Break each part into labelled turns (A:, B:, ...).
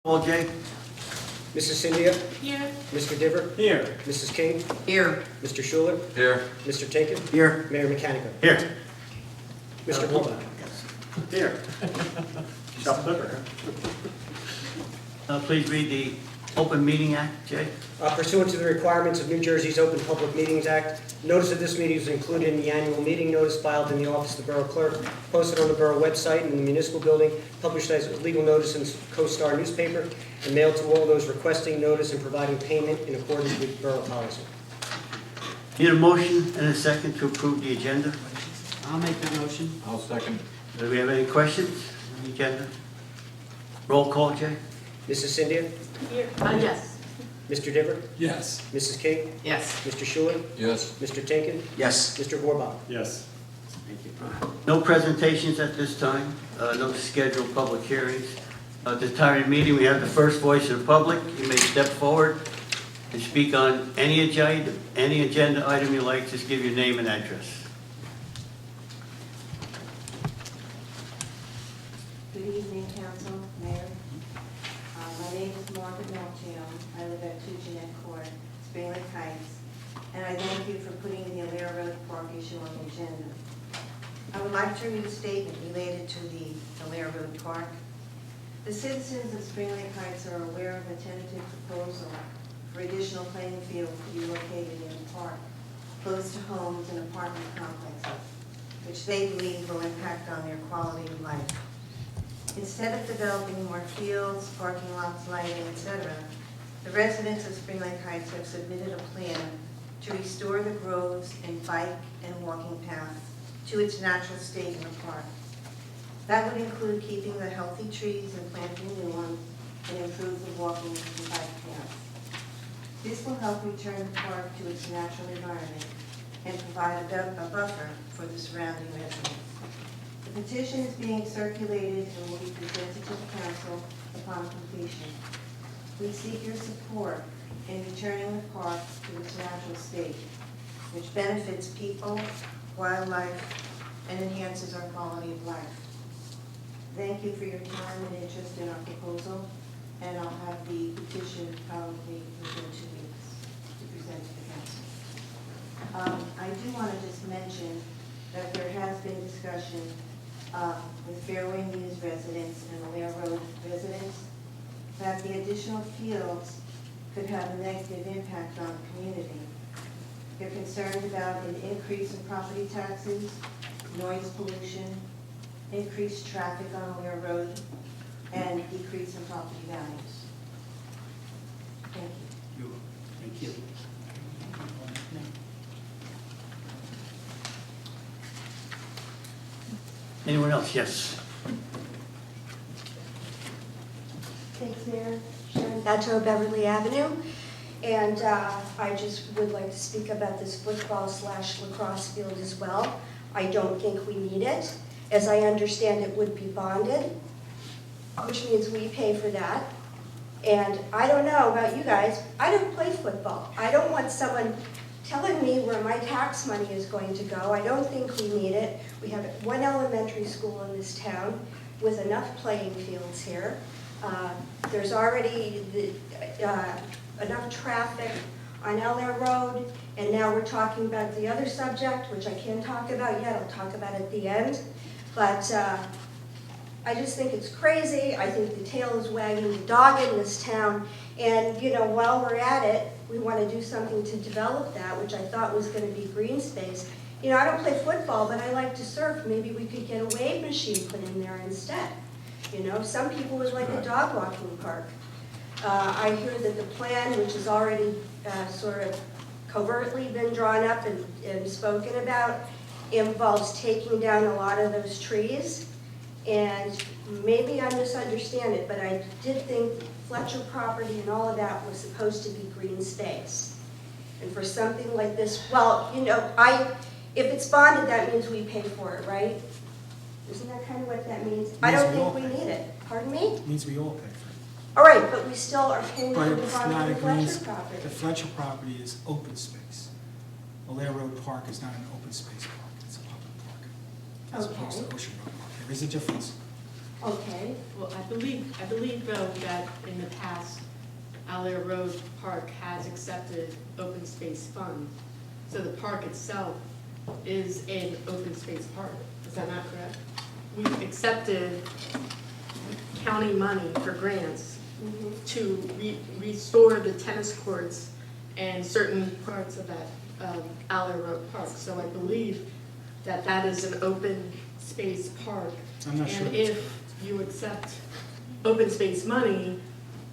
A: Paul J.
B: Mrs. Cynthia?
C: Here.
B: Mr. Diver?
A: Here.
B: Mrs. King?
C: Here.
B: Mr. Schuler?
D: Here.
B: Mr. Taken?
A: Here.
B: Mayor Mechanica?
A: Here.
B: Mr. Warbuck?
A: Here. Shop Clipper. Please read the Open Meeting Act, Jay.
B: Pursuant to the requirements of New Jersey's Open Public Meetings Act, notice of this meeting is included in the annual meeting notice filed in the office of the Borough Clerk, posted on the Borough website and in the municipal building, published as a legal notice in the Co-Star newspaper, and mailed to all those requesting notice and providing payment in accordance with Borough policy.
A: Need a motion and a second to approve the agenda.
C: I'll make that motion.
D: I'll second.
A: Do we have any questions on the agenda? Roll call, Jay.
B: Mrs. Cynthia?
C: Here. Yes.
B: Mr. Diver?
D: Yes.
B: Mrs. King?
C: Yes.
B: Mr. Schuler?
D: Yes.
B: Mr. Taken?
A: Yes.
B: Mr. Warbuck?
D: Yes.
A: Thank you. No presentations at this time, no scheduled public hearings. At this time of the meeting, we have the first voice of the public. You may step forward and speak on any agenda item you like. Just give your name and address.
E: Good evening, Council, Mayor. My name is Margaret Melchior. I live at 2 Jeanette Court, Spring Lake Heights, and I thank you for putting the Allaire Road Park issue on the agenda. I would like to read a statement related to the Allaire Road Park. The citizens of Spring Lake Heights are aware of a tentative proposal for additional playing fields to be located in the park, close to homes and apartment complexes, which they believe will impact on their quality of life. Instead of developing more fields, parking lots, lighting, etc., the residents of Spring Lake Heights have submitted a plan to restore the groves and bike and walking paths to its natural state in the park. That would include keeping the healthy trees and planting new ones and improve the walking and bike paths. This will help return the park to its natural environment and provide a buffer for the surrounding residents. The petition is being circulated and will be presented to the council upon completion. We seek your support in returning the park to its natural state, which benefits people, wildlife, and enhances our quality of life. Thank you for your time and interest in our proposal, and I'll have the petition probably within 2 weeks to present to the council. I do want to just mention that there has been discussion with Fairway News residents and Allaire Road residents that the additional fields could have a negative impact on the community. They're concerned about an increase in property taxes, noise pollution, increased traffic on Allaire Road, and decrease in property values. Thank you.
A: Thank you. Anyone else? Yes.
F: Thanks, Mayor. Sharon Bateau, Beverly Avenue. And I just would like to speak about this football/lacrosse field as well. I don't think we need it. As I understand, it would be bonded, which means we pay for that. And I don't know about you guys, I don't play football. I don't want someone telling me where my tax money is going to go. I don't think we need it. We have one elementary school in this town with enough playing fields here. There's already enough traffic on Allaire Road, and now we're talking about the other subject, which I can't talk about yet. I'll talk about it at the end. But I just think it's crazy. I think the tail is wagging the dog in this town. And, you know, while we're at it, we want to do something to develop that, which I thought was going to be green space. You know, I don't play football, but I like to surf. Maybe we could get a wave machine put in there instead. You know, some people would like a dog walking park. I hear that the plan, which has already sort of covertly been drawn up and spoken about, involves taking down a lot of those trees. And maybe I misunderstand it, but I did think Fletcher property and all of that was supposed to be green space. And for something like this, well, you know, if it's bonded, that means we pay for it, right? Isn't that kind of what that means? I don't think we need it. Pardon me?
G: It means we all pay for it.
F: All right, but we still are paying
G: But
F: for the
G: it's
F: bond
G: not
F: for
G: a
F: the
G: green,
F: Fletcher property.
G: the Fletcher property is open space. Allaire Road Park is not an open space park, it's a public park. As opposed to
F: Okay.
G: Ocean Road Park. There is a difference.
F: Okay,
C: Well, I believe though that in the past, Allaire Road Park has accepted open space funds. So the park itself is an open space park. Is that not correct? We've accepted county money for grants to restore the tennis courts and certain parts of that Allaire Road Park. So I believe that that is an open space park.
G: I'm not sure.
C: And if you accept open space money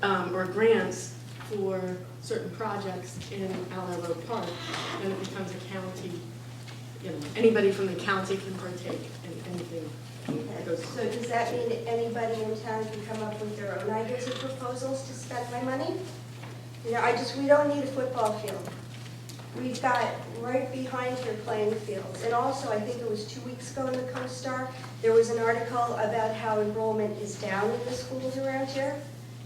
C: or grants for certain projects in Allaire Road Park, then it becomes a county, anybody from the county can partake in anything that goes on.
F: so does that mean that anybody in town can come up with their own ideas or proposals to spend my money? We don't need a football field. We've got right behind here playing fields. And also, I think it was 2 weeks ago in the CoStar, there was an article about how enrollment is down in the schools around here.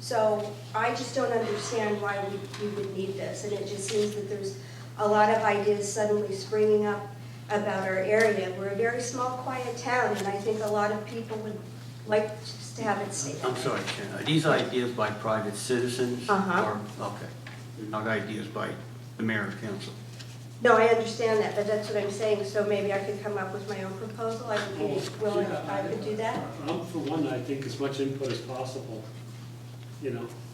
F: So I just don't understand why we would need this. And it just seems that there's a lot of ideas suddenly springing up about our area. We're a very small, quiet town, and I think a lot of people would like just to have it stay.
A: I'm sorry, Sharon, are these ideas by private citizens?
F: Uh-huh.
A: Or, okay, they're not ideas by the mayor and council?
F: No, I understand that, but that's what I'm saying. So maybe I could come up with my own proposal. I would be willing, I could do that.
D: For one, I think as much input as possible,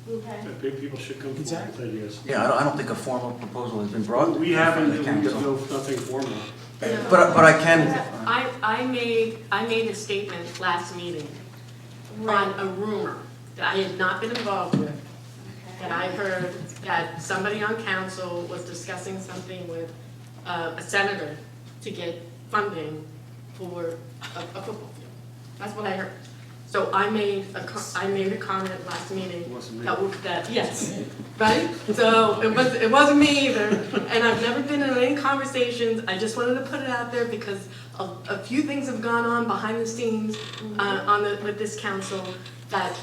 F: Okay.
D: people should come forward with
G: Exactly.
D: ideas.
H: Yeah, I don't think a formal proposal has been brought.
D: We haven't,
H: to the
D: we
H: council.
D: have nothing formal.
H: But I can,
C: I made a statement last meeting on a rumor that I had not been involved with. That I heard that somebody on council was discussing something with a senator to get funding for a football field. That's what I heard. So I made a comment last meeting.
D: It wasn't me.
C: Yes, right? So it wasn't me either, and I've never been in any conversations. I just wanted to put it out there because a few things have gone on behind the scenes with this council that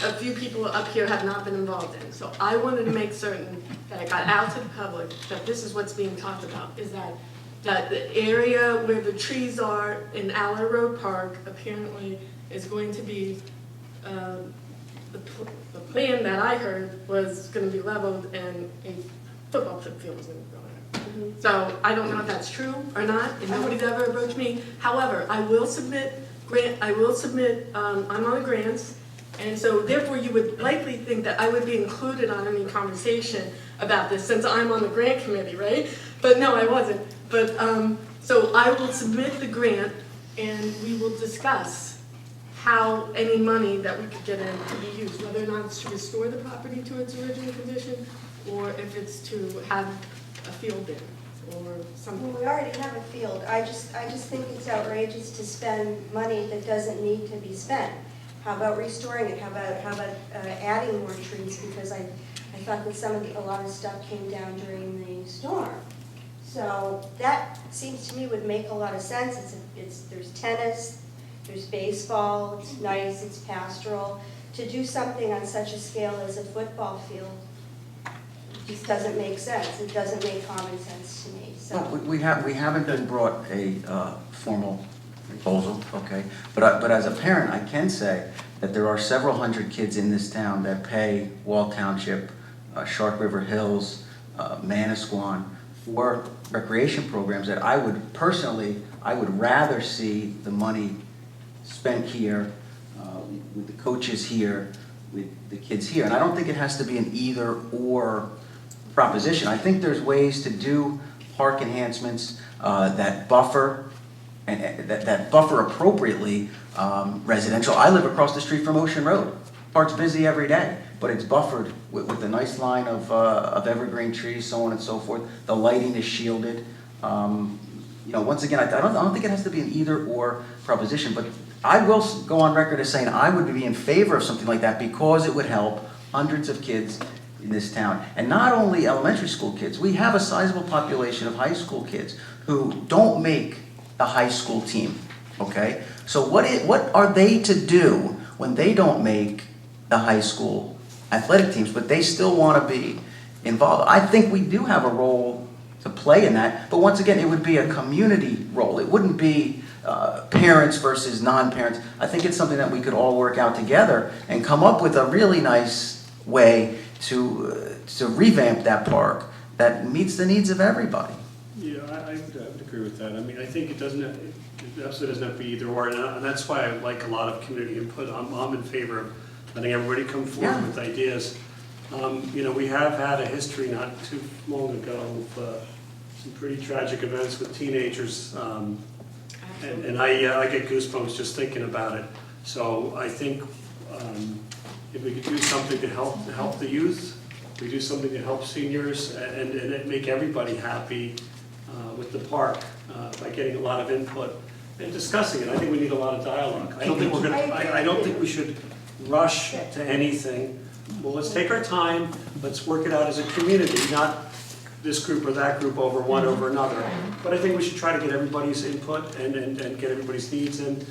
C: a few people up here have not been involved in. So I wanted to make certain that it got out to the public that this is what's being talked about, is that the area where the trees are in Allaire Road Park apparently is going to be, the plan that I heard was going to be leveled and a football field was going to be going in. So I don't know if that's true or not, and nobody's ever approached me. However, I will submit, I'm on the grants, and so therefore you would likely think that I would be included on any conversation about this since I'm on the grant committee, right? But no, I wasn't. But, so I will submit the grant and we will discuss how any money that we could get in to be used, whether or not it's to restore the property to its original condition or if it's to have a field there or something.
F: Well, we already have a field. I just think it's outrageous to spend money that doesn't need to be spent. How about restoring it? How about adding more trees? Because I thought that a lot of stuff came down during the storm. So that seems to me would make a lot of sense. There's tennis, there's baseball, it's nice, it's pastoral. To do something on such a scale as a football field just doesn't make sense. It doesn't make common sense to me, so.
H: no, we haven't been brought a formal proposal, okay? But as a parent, I can say that there are several hundred kids in this town that pay Wall Township, Shark River Hills, Manasquan, for recreation programs that I would rather see the money spent here, with the coaches here, with the kids here. And I don't think it has to be an either-or proposition. I think there's ways to do park enhancements that buffer and that buffer appropriately residential. I live across the street from Ocean Road. Park's busy every day, but it's buffered with a nice line of evergreen trees, so on and so forth. The lighting is shielded. Once again, I don't think it has to be an either-or proposition, but I will go on record as saying I would be in favor of something like that because it would help hundreds of kids in this town. And not only elementary school kids, we have a sizable population of high school kids who don't make the high school team, okay? So what are they to do when they don't make the high school athletic teams, but they still want to be involved? I think we do have a role to play in that. But once again, it would be a community role. It wouldn't be parents versus non-parents. I think it's something that we could all work out together and come up with a really nice way to revamp that park that meets the needs of everybody.
D: Yeah, I would agree with that. I mean, I think it doesn't have, it absolutely doesn't have to be either or, and that's why I like a lot of community input. I'm in favor of letting everybody come forward
H: Yeah.
D: with ideas. You know, we have had a history not too long ago of some pretty tragic events with teenagers, and I get goosebumps just thinking about it. So I think if we could do something to help the youth, we do something to help seniors and make everybody happy with the park by getting a lot of input and discussing it. I think we need a lot of dialogue. I don't think we're gonna, I don't think we should rush to anything. Well, let's take our time, let's work it out as a community, not this group or that group over one over another. But I think we should try to get everybody's input and get everybody's needs and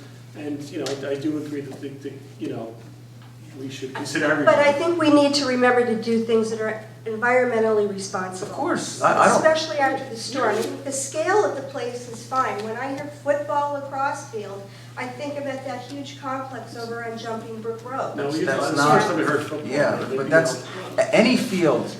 D: you know, I do agree that you know, we should consider everybody.
F: But I think we need to remember to do things that are environmentally responsible.
H: Of course, I don't.
F: Especially after the storm. I mean, the scale of the place is fine. When I hear football lacrosse field, I think about that huge complex over on Jumping Brook Road.
D: No,
H: That's
D: that's
H: not-
D: the first time we heard football.
H: Yeah, but that's, any field,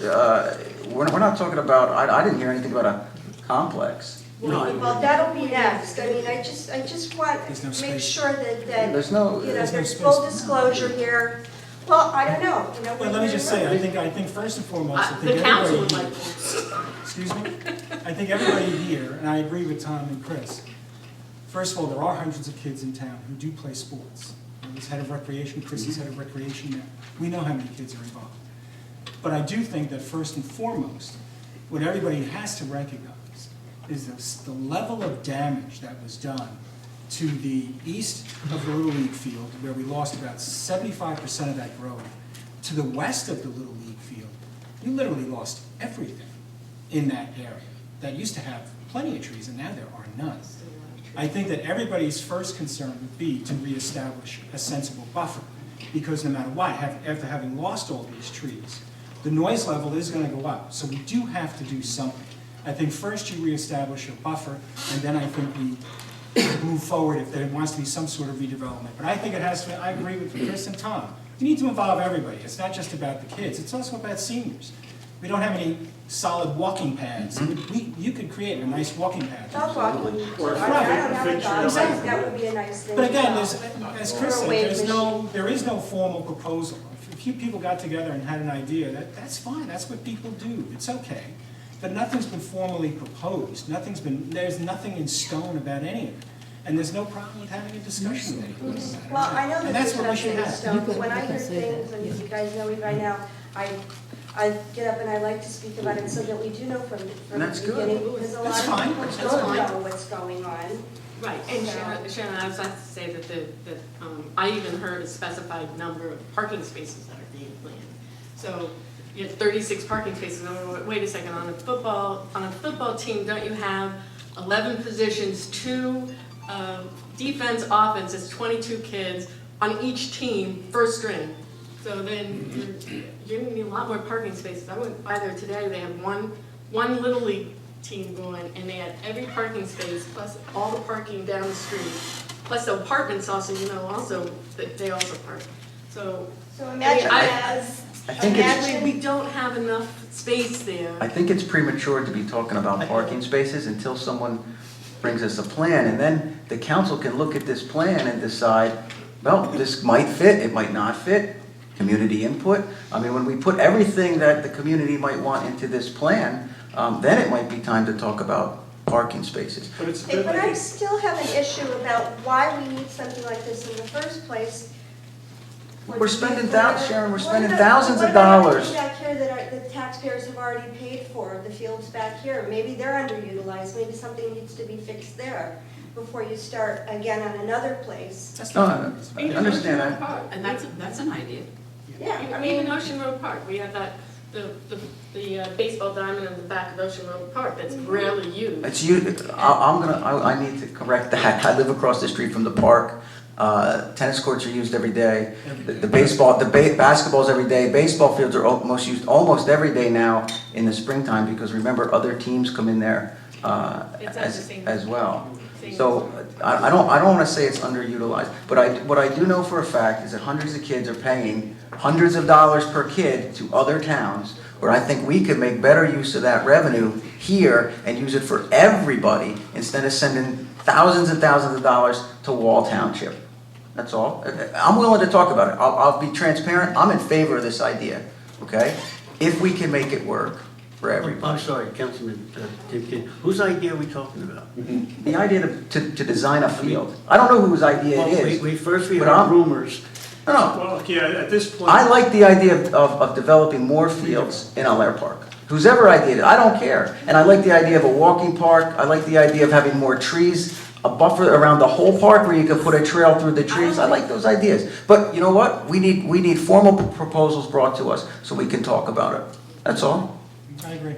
H: we're not talking about, I didn't hear anything about a complex.
F: Well, that'll be next. I mean, I just want
G: There's no
F: to make
G: space.
F: sure that,
H: There's no,
F: you know,
G: There's no
F: there's
G: space.
F: full disclosure here. Well, I don't know, you know.
G: Well, let me just say, I think first and foremost, I think
C: The council would
G: everybody,
C: like,
G: excuse me, I think everybody here, and I agree with Tom and Chris. First of all, there are hundreds of kids in town who do play sports. I was head of recreation, Chris is head of recreation now. We know how many kids are involved. But I do think that first and foremost, what everybody has to recognize is the level of damage that was done to the east of the Little League field, where we lost about 75% of that growth, to the west of the Little League field. You literally lost everything in that area that used to have plenty of trees, and now there are none. I think that everybody's first concern would be to reestablish a sensible buffer, because no matter what, after having lost all these trees, the noise level is going to go up. So we do have to do something. I think first you reestablish a buffer, and then I think we move forward if there wants to be some sort of redevelopment. But I think it has to, I agree with Chris and Tom. We need to involve everybody. It's not just about the kids, it's also about seniors. We don't have any solid walking paths. You could create a nice walking path.
F: Dog walking. I don't have a dog, but that would be a nice thing.
G: But again,
F: as
G: there's,
F: well.
G: as Chris
F: Or a
G: said,
F: wave
G: there is no formal proposal. If a few people got together and had an idea, that's fine, that's what people do, it's okay. But nothing's been formally proposed, there's nothing in stone about any of it. And there's no problem with having a discussion with it.
F: Well, I know
G: And
F: that
G: that's
F: there's
G: what we should
F: nothing in
G: have.
F: stone, but when I hear things, and you guys know me by now, I get up and I like to speak about it so that we do know from the
H: That's good.
F: beginning, because a
G: That's
F: lot
G: fine.
F: of people
C: That's
F: don't
C: fine.
F: know what's going on.
C: right, and Sharon, I was about to say that I even heard a specified number of parking spaces that are being planned. So you have 36 parking spaces, and wait a second, on a football team, don't you have 11 positions, 2 defense, offense, it's 22 kids on each team, first string. So then you're gonna need a lot more parking spaces. I went by there today, they have one Little League team going, and they had every parking space, plus all the parking down the street, plus the apartments also, they also park. So,
F: So imagine
C: I-
F: as,
H: I think it's,
C: actually, we don't have enough space there.
H: I think it's premature to be talking about parking spaces until someone brings us a plan, and then the council can look at this plan and decide, well, this might fit, it might not fit, community input. I mean, when we put everything that the community might want into this plan, then it might be time to talk about parking spaces.
D: But it's
F: but
D: good.
F: I still have an issue about why we need something like this in the first place.
H: We're spending Sharon, we're spending
F: What about-
H: thousands of
F: What about
H: dollars.
F: everything back here that the taxpayers have already paid for, the fields back here? Maybe they're underutilized, maybe something needs to be fixed there before you start again on another place.
G: That's
H: No,
G: not.
H: I understand that.
C: And that's an idea.
F: Yeah,
C: I mean, in Ocean Road Park, we have the baseball diamond in the back of Ocean Road Park that's rarely used.
H: It's you, I need to correct that. I live across the street from the park. Tennis courts are used every day. The basketball's every day. Baseball fields are almost used almost every day now in the springtime, because remember, other teams come in there
C: It's at the same-
H: as well.
C: same-
H: So I don't want to say it's underutilized, but what I do know for a fact is that hundreds of kids are paying hundreds of dollars per kid to other towns, where I think we could make better use of that revenue here and use it for everybody, instead of sending thousands and thousands of dollars to Wall Township. That's all. I'm willing to talk about it. I'll be transparent. I'm in favor of this idea, okay? If we can make it work for
A: I'm
H: everybody.
A: sorry, Councilman Tim King, whose idea are we talking about?
H: The idea to design a field. I don't know whose idea
A: Well,
H: it is.
A: we
H: but
A: heard
H: I'm-
A: rumors.
H: No, no.
D: Well, yeah, at this point.
H: I like the idea of developing more fields in Allaire Park. Whosever idea it is, I don't care. And I like the idea of a walking park. I like the idea of having more trees, a buffer around the whole park where you can put a trail through the trees. I like those ideas. But you know what? We need formal proposals brought to us so we can talk about it. That's all.
G: I agree.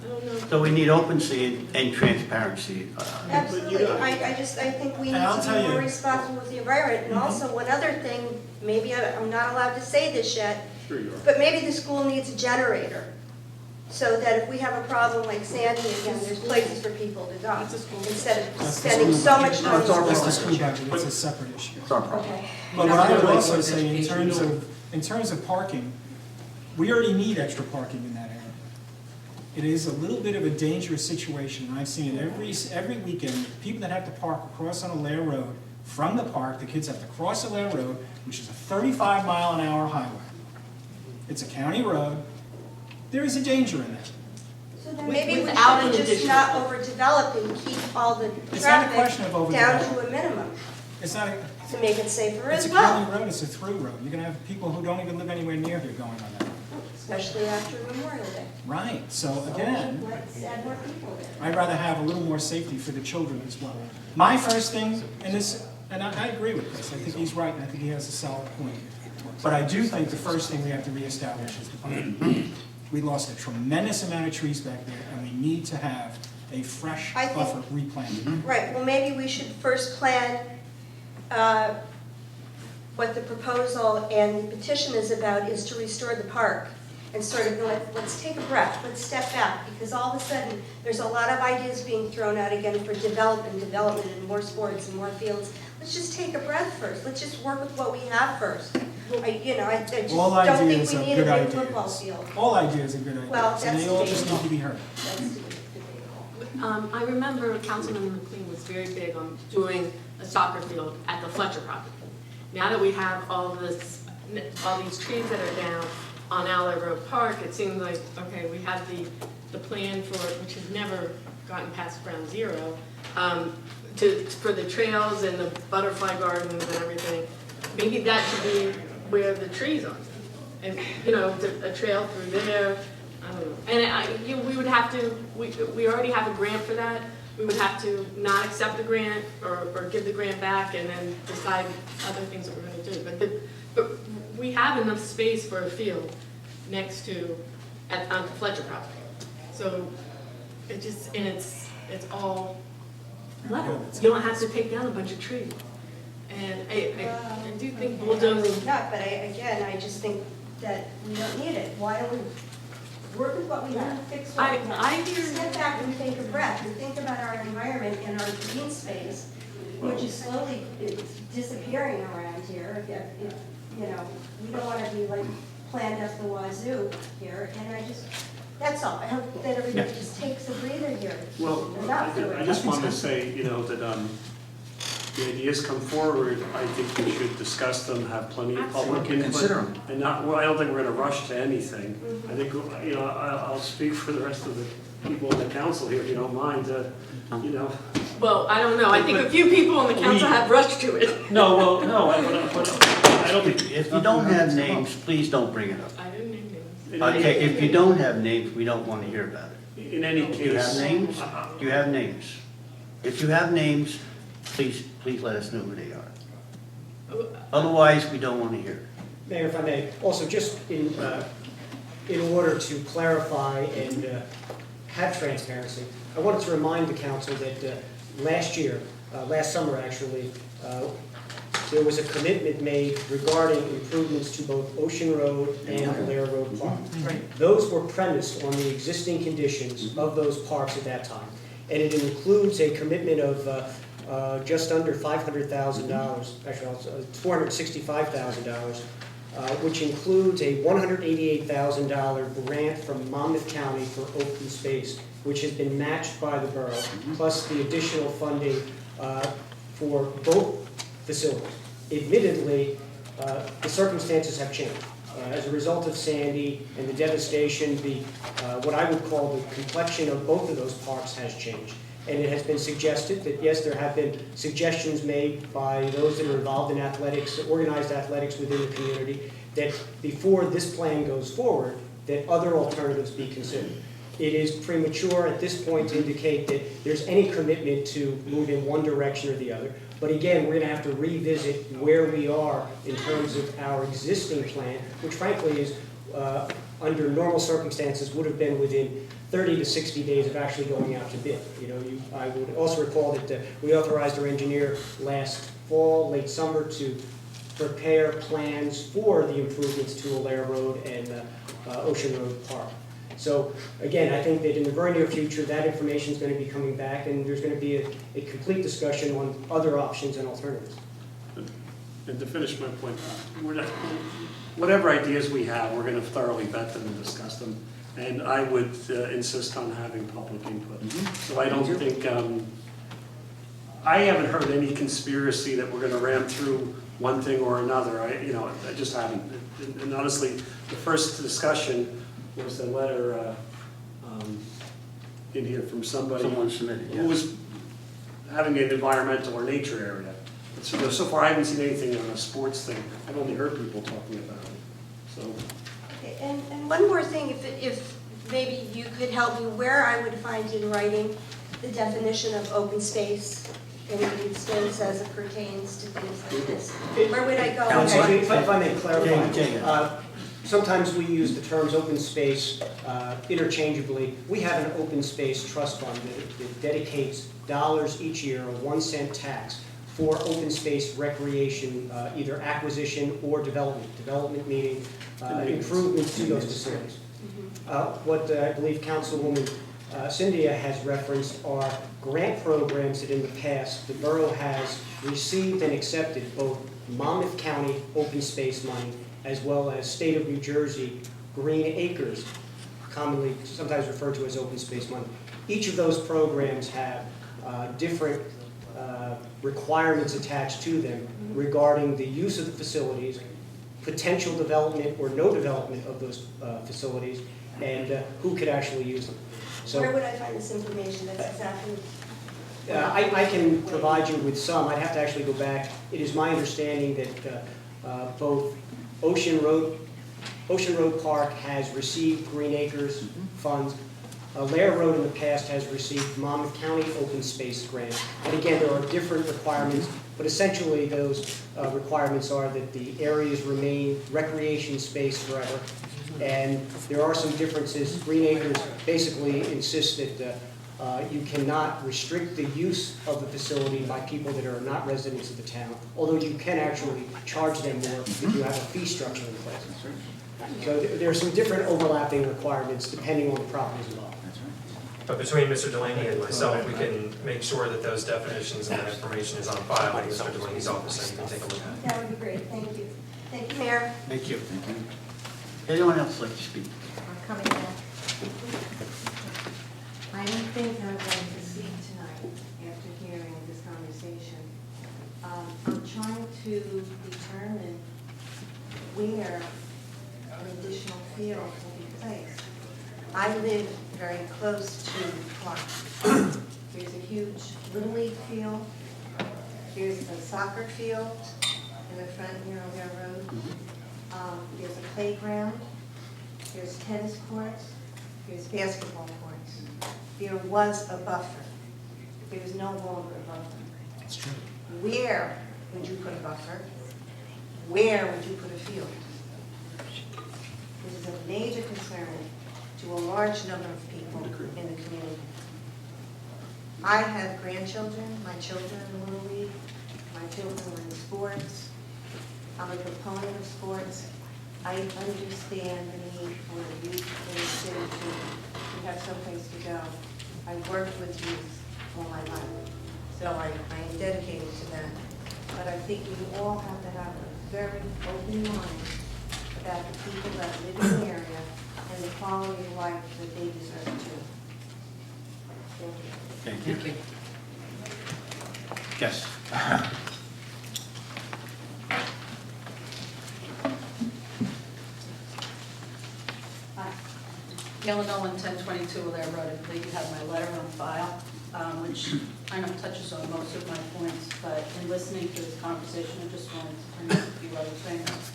C: I don't know.
A: So we need openness and transparency.
F: Absolutely, I think we need
G: And I'll
F: to
G: tell
F: be more
G: you-
F: responsible with the environment, and also one other thing, maybe I'm not allowed to say this yet,
D: Sure you are.
F: but maybe the school needs a generator, so that if we have a problem like Sandy again, there's places for people to go, instead of
G: That's the
F: spending
G: school
F: so much
G: budget.
F: money.
H: It's our
F: on
G: That's the
F: the
G: school budget, it's a separate issue.
H: It's our problem.
F: Okay.
G: But what I would also
C: That's
G: say, in
C: education.
G: terms of parking, we already need extra parking in that area. It is a little bit of a dangerous situation, and I've seen it every weekend. People that have to park across on Allaire Road from the park, the kids have to cross Allaire Road, which is a 35-mile-an-hour highway. It's a county road. There is a danger in that.
F: So then maybe we
C: Without an
F: should just
C: additional-
F: not overdevelop and keep all the
G: It's not a question
F: traffic
G: of
F: down
G: overdevelopment.
F: to a minimum,
G: It's not,
F: to make it safer
G: it's
F: as
G: a
F: well,
G: county road, it's a through road. You're gonna have people who don't even live anywhere near here going on that road.
F: especially after Memorial Day.
G: Right, so again,
F: Let's add more people there.
G: I'd rather have a little more safety for the children as well. My first thing, and I agree with Chris, I think he's right, and I think he has a solid point. But I do think the first thing we have to reestablish is the park. We lost a tremendous amount of trees back there, and we need to have a fresh
F: I think-
G: buffer replanted.
F: Right, well, maybe we should first plan what the proposal and the petition is about, is to restore the park. And sort of, let's take a breath, let's step back, because all of a sudden, there's a lot of ideas being thrown out again for development, and more sports and more fields. Let's just take a breath first, let's just work with what we have first. I just
G: All
F: don't think
G: ideas
F: we
G: are
F: need a
G: good
F: big football
G: ideas.
F: field.
G: All ideas are good ideas,
F: Well,
G: and they
F: that's
G: all just
F: debatable.
G: need to be heard.
F: That's debatable.
C: I remember Councilman McLean was very big on doing a soccer field at the Fletcher property. Now that we have all these trees that are down on Allaire Road Park, it seems like, okay, we have the plan for, which has never gotten past ground zero, for the trails and the butterfly gardens and everything. Maybe that should be where the trees are. And, a trail through there, I don't know. And we would have to, we already have a grant for that. We would have to not accept the grant or give the grant back and then decide other things that we're gonna do. But we have enough space for a field next to, on the Fletcher property. So it's all level. You don't have to take down a bunch of trees. And I do think bulldozing.
F: Not, but I just think that we don't need it. Why don't we work with what we have, fix what we have?
C: I hear-
F: Step back and take a breath and think about our environment and our green space, which is slowly disappearing around here. We don't want to be like planned up the wazoo here, and that's all. I hope that everybody just takes a breather here.
D: Well,
F: Enough.
D: I just wanted to say, that the ideas come forward, I think we should discuss them, have plenty of public
H: Absolutely.
D: input.
H: Consider 'em.
D: And I don't think we're in a rush to anything. I think, I'll speak for the rest of the people in the council here, if you don't mind,
C: Well, I don't know. I think a few people on the council have rushed to it.
D: No, well, no, I don't think.
A: If you don't have names, please don't bring it up.
C: I didn't name names.
D: in any-
A: Okay, if you don't have names, we don't want to hear about it.
D: In any
A: Do you have
D: case.
A: names? Do you have names? If you have names, please let us know who they are. Otherwise, we don't want to hear it.
B: Mayor, if I may, also just in order to clarify and have transparency, I wanted to remind the council that last summer actually, there was a commitment made regarding improvements to both Ocean Road and Allaire Road Park. Those were premised on the existing conditions of those parks at that time. And it includes a commitment of just under $500,000, actually $465,000, which includes a $188,000 grant from Monmouth County for open space, which has been matched by the borough, plus the additional funding for both facilities. Admittedly, the circumstances have changed. As a result of Sandy and the devastation, what I would call the complexion of both of those parks has changed. And it has been suggested that, yes, there have been suggestions made by those that are involved in athletics, organized athletics within the community, that before this plan goes forward, that other alternatives be considered. It is premature at this point to indicate that there's any commitment to move in one direction or the other. But again, we're going to have to revisit where we are in terms of our existing plan, which frankly is, under normal circumstances, would have been within 30 to 60 days of actually going out to bid. You know, I would also recall that we authorized our engineer last fall, late summer, to prepare plans for the improvements to Allaire Road and Ocean Road Park. So again, I think that in the very near future, that information is going to be coming back, and there's going to be a complete discussion on other options and alternatives.
D: And to finish my point, whatever ideas we have, we're going to thoroughly vet them and discuss them. And I would insist on having public input. So I don't think, I haven't heard any conspiracy that we're going to ram through one thing or another. I just haven't. And honestly, the first discussion was a letter in here from somebody
A: Someone submitted, yeah.
D: who was having an environmental or nature area. So far, I haven't seen anything on a sports thing. I've only heard people talking about it. So.
F: And one more thing, if maybe you could help me, where I would find in writing the definition of open space in the instance as it pertains to things like this? Where would I go?
B: Actually, if I may clarify,
A: Jane.
B: sometimes we use the terms open space interchangeably. We have an open space trust fund that dedicates dollars each year, a 1-cent tax, for open space recreation, either acquisition or development. Development meaning improvements to those facilities. What I believe Councilwoman Cynthia has referenced are grant programs that in the past the borough has received and accepted both Monmouth County open space money as well as State of New Jersey Green Acres, commonly sometimes referred to as open space money. Each of those programs have different requirements attached to them regarding the use of the facilities, potential development or no development of those facilities, and who could actually use them. So,
F: Where would I find this information? That's exactly.
B: I can provide you with some. I'd have to actually go back. It is my understanding that both Ocean Road Park has received Green Acres funds. Allaire Road in the past has received Monmouth County open space grants. And again, there are different requirements, but essentially those requirements are that the areas remain recreation space forever. And there are some differences. Green Acres basically insists that you cannot restrict the use of the facility by people that are not residents of the town, although you can actually charge them more if you have a fee structure in place. So there are some different overlapping requirements depending on the properties involved.
I: But between Mr. Delaney and myself, we can make sure that those definitions and that information is on file in Mr. Delaney's office, and you can take a look at it.
F: That would be great. Thank you. Thank you, Mayor.
A: Thank you. Anyone else like to speak?
E: I'm coming back. I don't think I'm going to speak tonight after hearing this conversation. I'm trying to determine where an additional field will be placed. I live very close to the park. There's a huge Little League field. There's a soccer field in the front near Allaire Road. There's a playground. There's tennis courts. There's basketball courts. There was a buffer. There is no longer a buffer.
G: That's true.
E: Where would you put a buffer? Where would you put a field? This is a major concern to a large number of people in the community. I have grandchildren, my children in the Little League. My children are in sports. I'm a proponent of sports. I understand the need for the youth in the city to have someplace to go. I've worked with youth all my life, so I am dedicated to that. But I think we all have to have a very open mind about the people that live in the area and the quality of life that they deserve too. Thank you.
A: Thank you. Yes.
J: Gail Nolan, 1022 Allaire Road. I believe you have my letter on file, which I know touches on most of my points, but in listening to this conversation, I just wanted to bring up a few other things.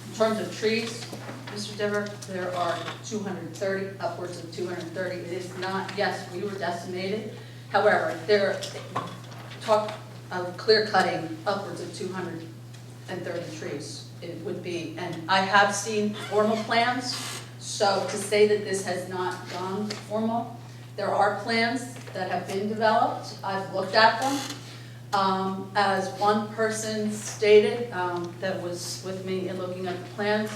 J: In terms of trees, Mr. Dever, there are 230, upwards of 230. It is not, yes, we were decimated. However, there talk of clear cutting upwards of 230 trees. It would be, and I have seen formal plans. So to say that this has not gone formal, there are plans that have been developed. I've looked at them. As one person stated that was with me in looking at the plans,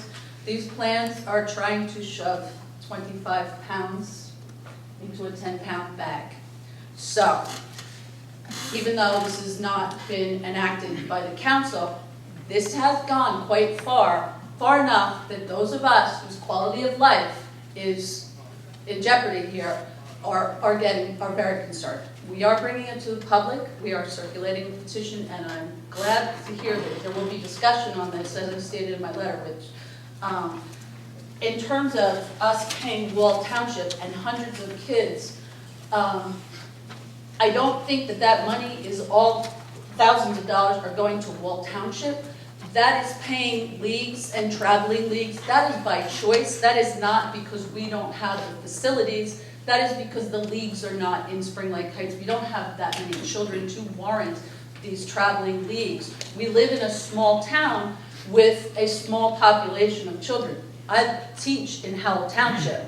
J: these plans are trying to shove 25 pounds into a 10-pound bag. So even though this has not been enacted by the council, this has gone quite far enough that those of us whose quality of life is in jeopardy here are very concerned. We are bringing it to the public, we are circulating a petition, and I'm glad to hear that there will be discussion on this, as I stated in my letter, which, in terms of us paying Wall Township and hundreds of kids, I don't think that money is all, thousands of dollars are going to Wall Township. That is paying leagues and traveling leagues. That is by choice. That is not because we don't have the facilities. That is because the leagues are not in Spring Lake Heights. We don't have that many children to warrant these traveling leagues. We live in a small town with a small population of children. I teach in Howell Township.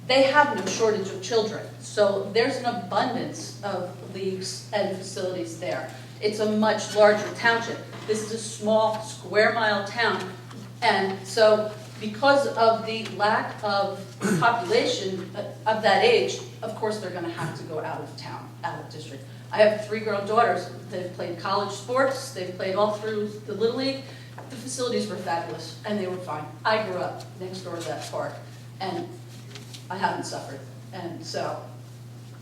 J: They have no shortage of children. So there's an abundance of leagues and facilities there. It's a much larger township. This is a small square mile town. And so because of the lack of population of that age, of course they're gonna have to go out of town, out of district. I have 3 girl daughters. They've played college sports. They've played all through the Little League. The facilities were fabulous and they were fine. I grew up next door to that park and I haven't suffered. And so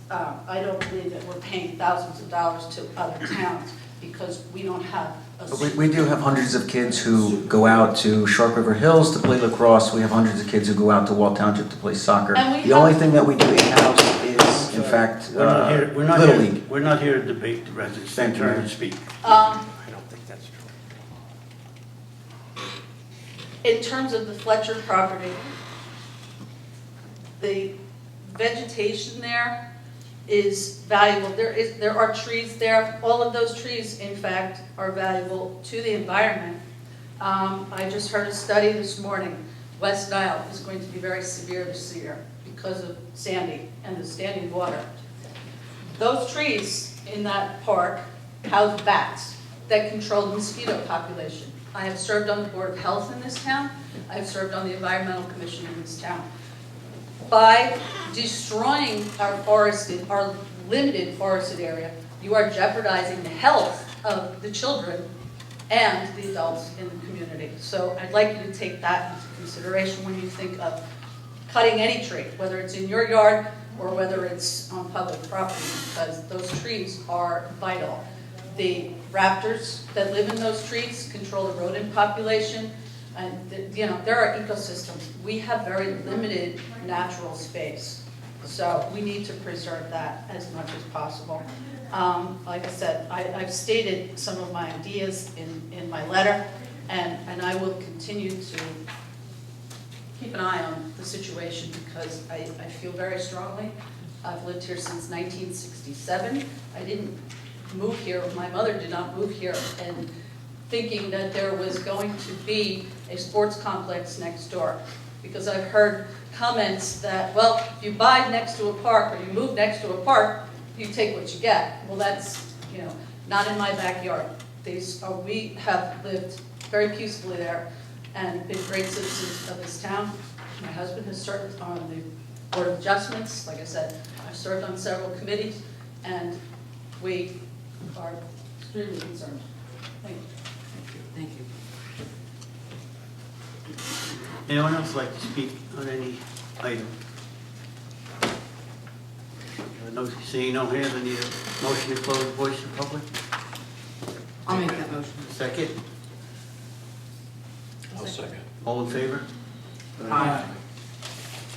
J: I don't believe that we're paying thousands of dollars to other towns because we don't have a...
H: But we do have hundreds of kids who go out to Shark River Hills to play lacrosse. We have hundreds of kids who go out to Wall Township to play soccer. The only thing that we do in-house is, in fact, Little League.
A: We're not here to debate the residents.
H: Thank you,
A: Turn
H: Mayor.
A: and speak.
I: I don't think that's true.
J: In terms of the Fletcher property, the vegetation there is valuable. There are trees there. All of those trees, in fact, are valuable to the environment. I just heard a study this morning. West Nile is going to be very severe this year because of Sandy and the standing water. Those trees in that park house bats that control the mosquito population. I have served on the Board of Health in this town. I have served on the Environmental Commission in this town. By destroying our forested, our limited forested area, you are jeopardizing the health of the children and the adults in the community. So I'd like you to take that into consideration when you think of cutting any tree, whether it's in your yard or whether it's on public property, because those trees are vital. The raptors that live in those trees control the rodent population. And there are ecosystems. We have very limited natural space. So we need to preserve that as much as possible. Like I said, I've stated some of my ideas in my letter, and I will continue to keep an eye on the situation because I feel very strongly. I've lived here since 1967. I didn't move here, my mother did not move here, and thinking that there was going to be a sports complex next door. Because I've heard comments that, well, if you buy next to a park or you move next to a park, you take what you get. Well, that's, not in my backyard. We have lived very peacefully there and been great citizens of this town. My husband has served on the Board of Adjustments. Like I said, I've served on several committees, and we are extremely concerned. Thank you.
B: Thank you.
A: Anyone else like to speak on any item? Seeing no hands, I need a motion to close voice of public.
K: I'll make that motion.
A: Second,
K: I'll second.
A: all in favor?
K: Aye.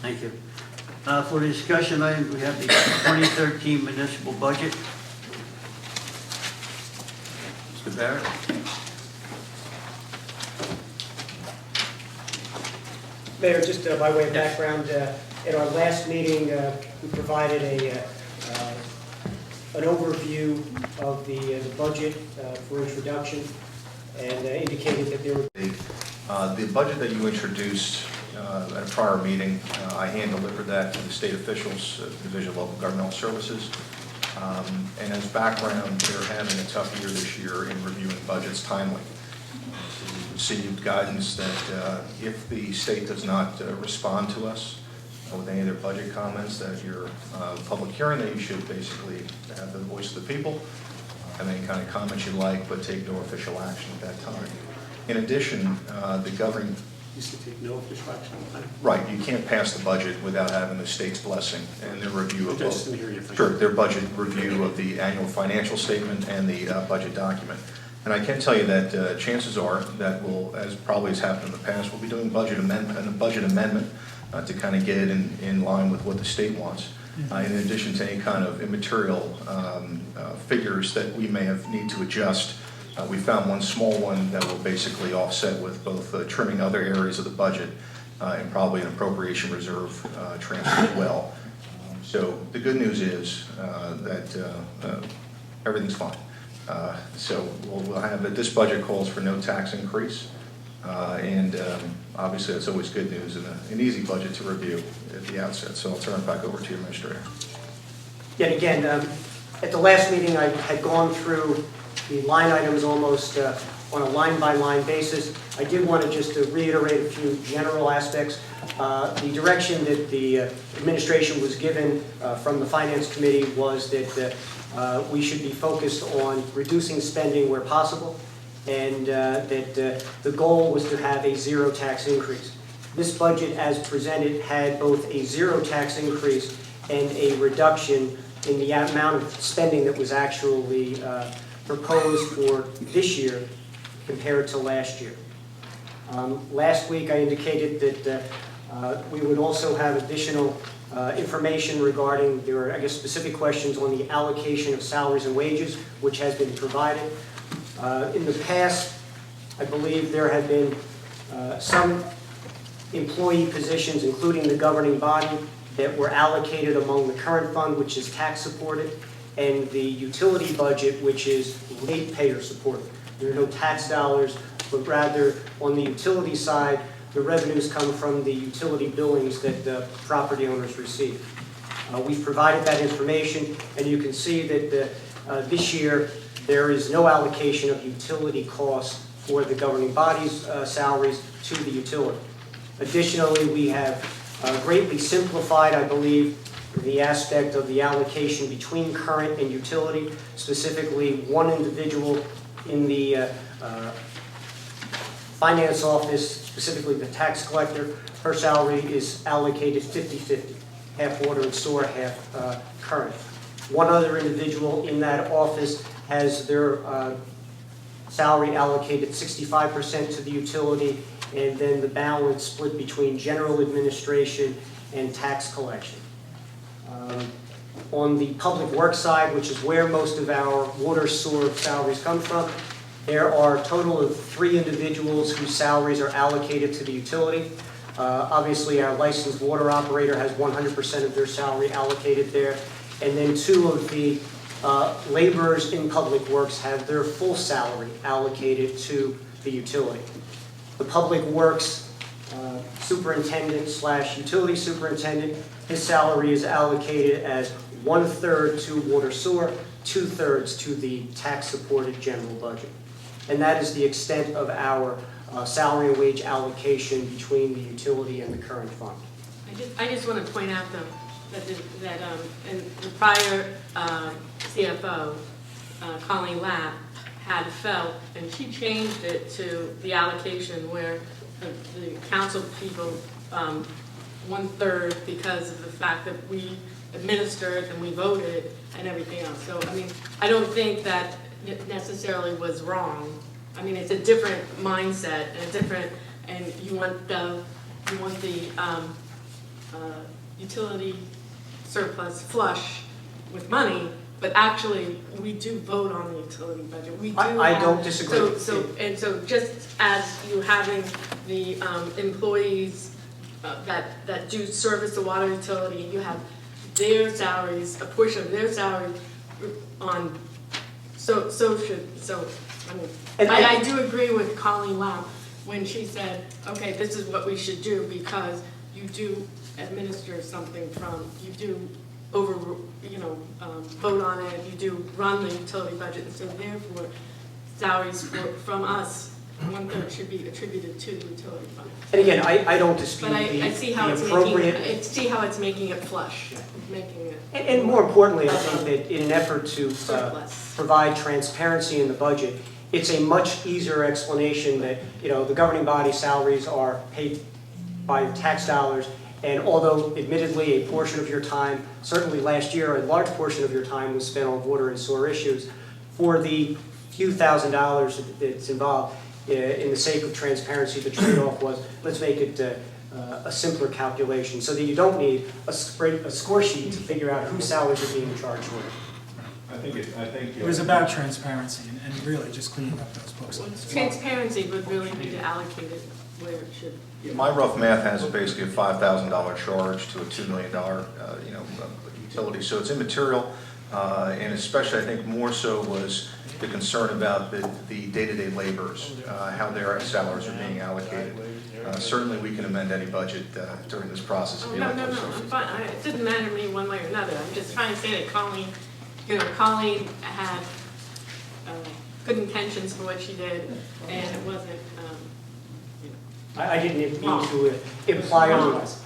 A: Thank you. For the discussion item, we have the 2013 municipal budget. Mr. Barrett?
B: Mayor, just by way of background, at our last meeting, we provided an overview of the budget for introduction and indicated that there would
L: The budget that you introduced at a prior meeting, I hand-delivered that to the state officials, Division of Local Governmental Services. And as background, they're having a tough year this year in reviewing budgets timely. We received guidance that if the state does not respond to us with any of their budget comments, that your public hearing, that you should basically have the voice of the people, have any kind of comments you like, but take no official action at that time. In addition, the governing...
D: Used to take no official action.
L: Right, you can't pass the budget without having the state's blessing and their review of
D: I just didn't hear you.
L: Sure, their budget review of the annual financial statement and the budget document. And I can tell you that chances are that we'll, as probably has happened in the past, we'll be doing a budget amendment to kind of get it in line with what the state wants. In addition to any kind of immaterial figures that we may have need to adjust. We found one small one that will basically offset with both trimming other areas of the budget and probably an appropriation reserve transfer as well. So the good news is that everything's fine. So we'll have it. This budget calls for no tax increase, and obviously that's always good news and an easy budget to review at the outset. So I'll turn it back over to you, Administrator.
B: Yet again, at the last meeting, I had gone through the line items almost on a line-by-line basis. I did want to just reiterate a few general aspects. The direction that the administration was given from the Finance Committee was that we should be focused on reducing spending where possible, and that the goal was to have a zero tax increase. This budget, as presented, had both a zero tax increase and a reduction in the amount of spending that was actually proposed for this year compared to last year. Last week I indicated that we would also have additional information regarding, there were, I guess, specific questions on the allocation of salaries and wages, which has been provided. In the past, I believe there have been some employee positions, including the governing body, that were allocated among the current fund, which is tax supported, and the utility budget, which is ratepayer supported. There are no tax dollars, but rather on the utility side, the revenues come from the utility billings that the property owners receive. We've provided that information, and you can see that this year there is no allocation of utility costs for the governing body's salaries to the utility. Additionally, we have greatly simplified, I believe, the aspect of the allocation between current and utility, specifically one individual in the finance office, specifically the tax collector. Her salary is allocated 50-50, half water and sewer, half current. One other individual in that office has their salary allocated 65% to the utility, and then the balance split between general administration and tax collection. On the public works side, which is where most of our water sewer salaries come from, there are a total of 3 individuals whose salaries are allocated to the utility. Obviously, our licensed water operator has 100% of their salary allocated there, and then 2 of the laborers in public works have their full salary allocated to the utility. The public works superintendent / utility superintendent, his salary is allocated as 1/3 to water sewer, 2/3 to the tax supported general budget. and that is the extent of our salary and wage allocation between the utility and the current fund.
C: I just want to point out though, that in the prior CFO, Colleen Lapp, had felt, and she changed it to the allocation where the council people, 1/3 because of the fact that we administered and we voted and everything else. So, I mean, I don't think that it necessarily was wrong. I mean, it's a different mindset and a different, and you want the utility surplus flush with money, but actually, we do vote on the utility budget. We do.
B: I don't disagree.
C: So just as you having the employees that do service the water utility, you have their salaries, a portion of their salary on, I do agree with Colleen Lau when she said, okay, this is what we should do because you do administer something from, you do vote on it, you do run the utility budget, and so therefore salaries from us, 1/3 should be attributed to the utility fund.
B: And again, I don't dispute
C: But I see how it's
B: appropriate.
C: making it flush, making it
B: And more importantly, I think that in an effort to
C: surplus.
B: provide transparency in the budget, it's a much easier explanation that, the governing body salaries are paid by tax dollars, and although admittedly a portion of your time, certainly last year, a large portion of your time was spent on water and sewer issues, for the few $1,000s that's involved, in the sake of transparency, the trade-off was, let's make it a simpler calculation so that you don't need a score sheet to figure out whose salaries are being charged with.
G: It was about transparency and really just cleaning up those books.
C: Transparency would really be to allocate it where it should.
L: My rough math has basically a $5,000 charge to a $2 million, utility, so it's immaterial, and especially I think more so was the concern about the day-to-day laborers, how their salaries are being allocated. Certainly, we can amend any budget during this process.
C: Oh, no, I'm fine. It didn't matter to me one way or another. I'm just trying to say that Colleen had good intentions for what she did, and it wasn't,
B: I didn't mean to imply otherwise.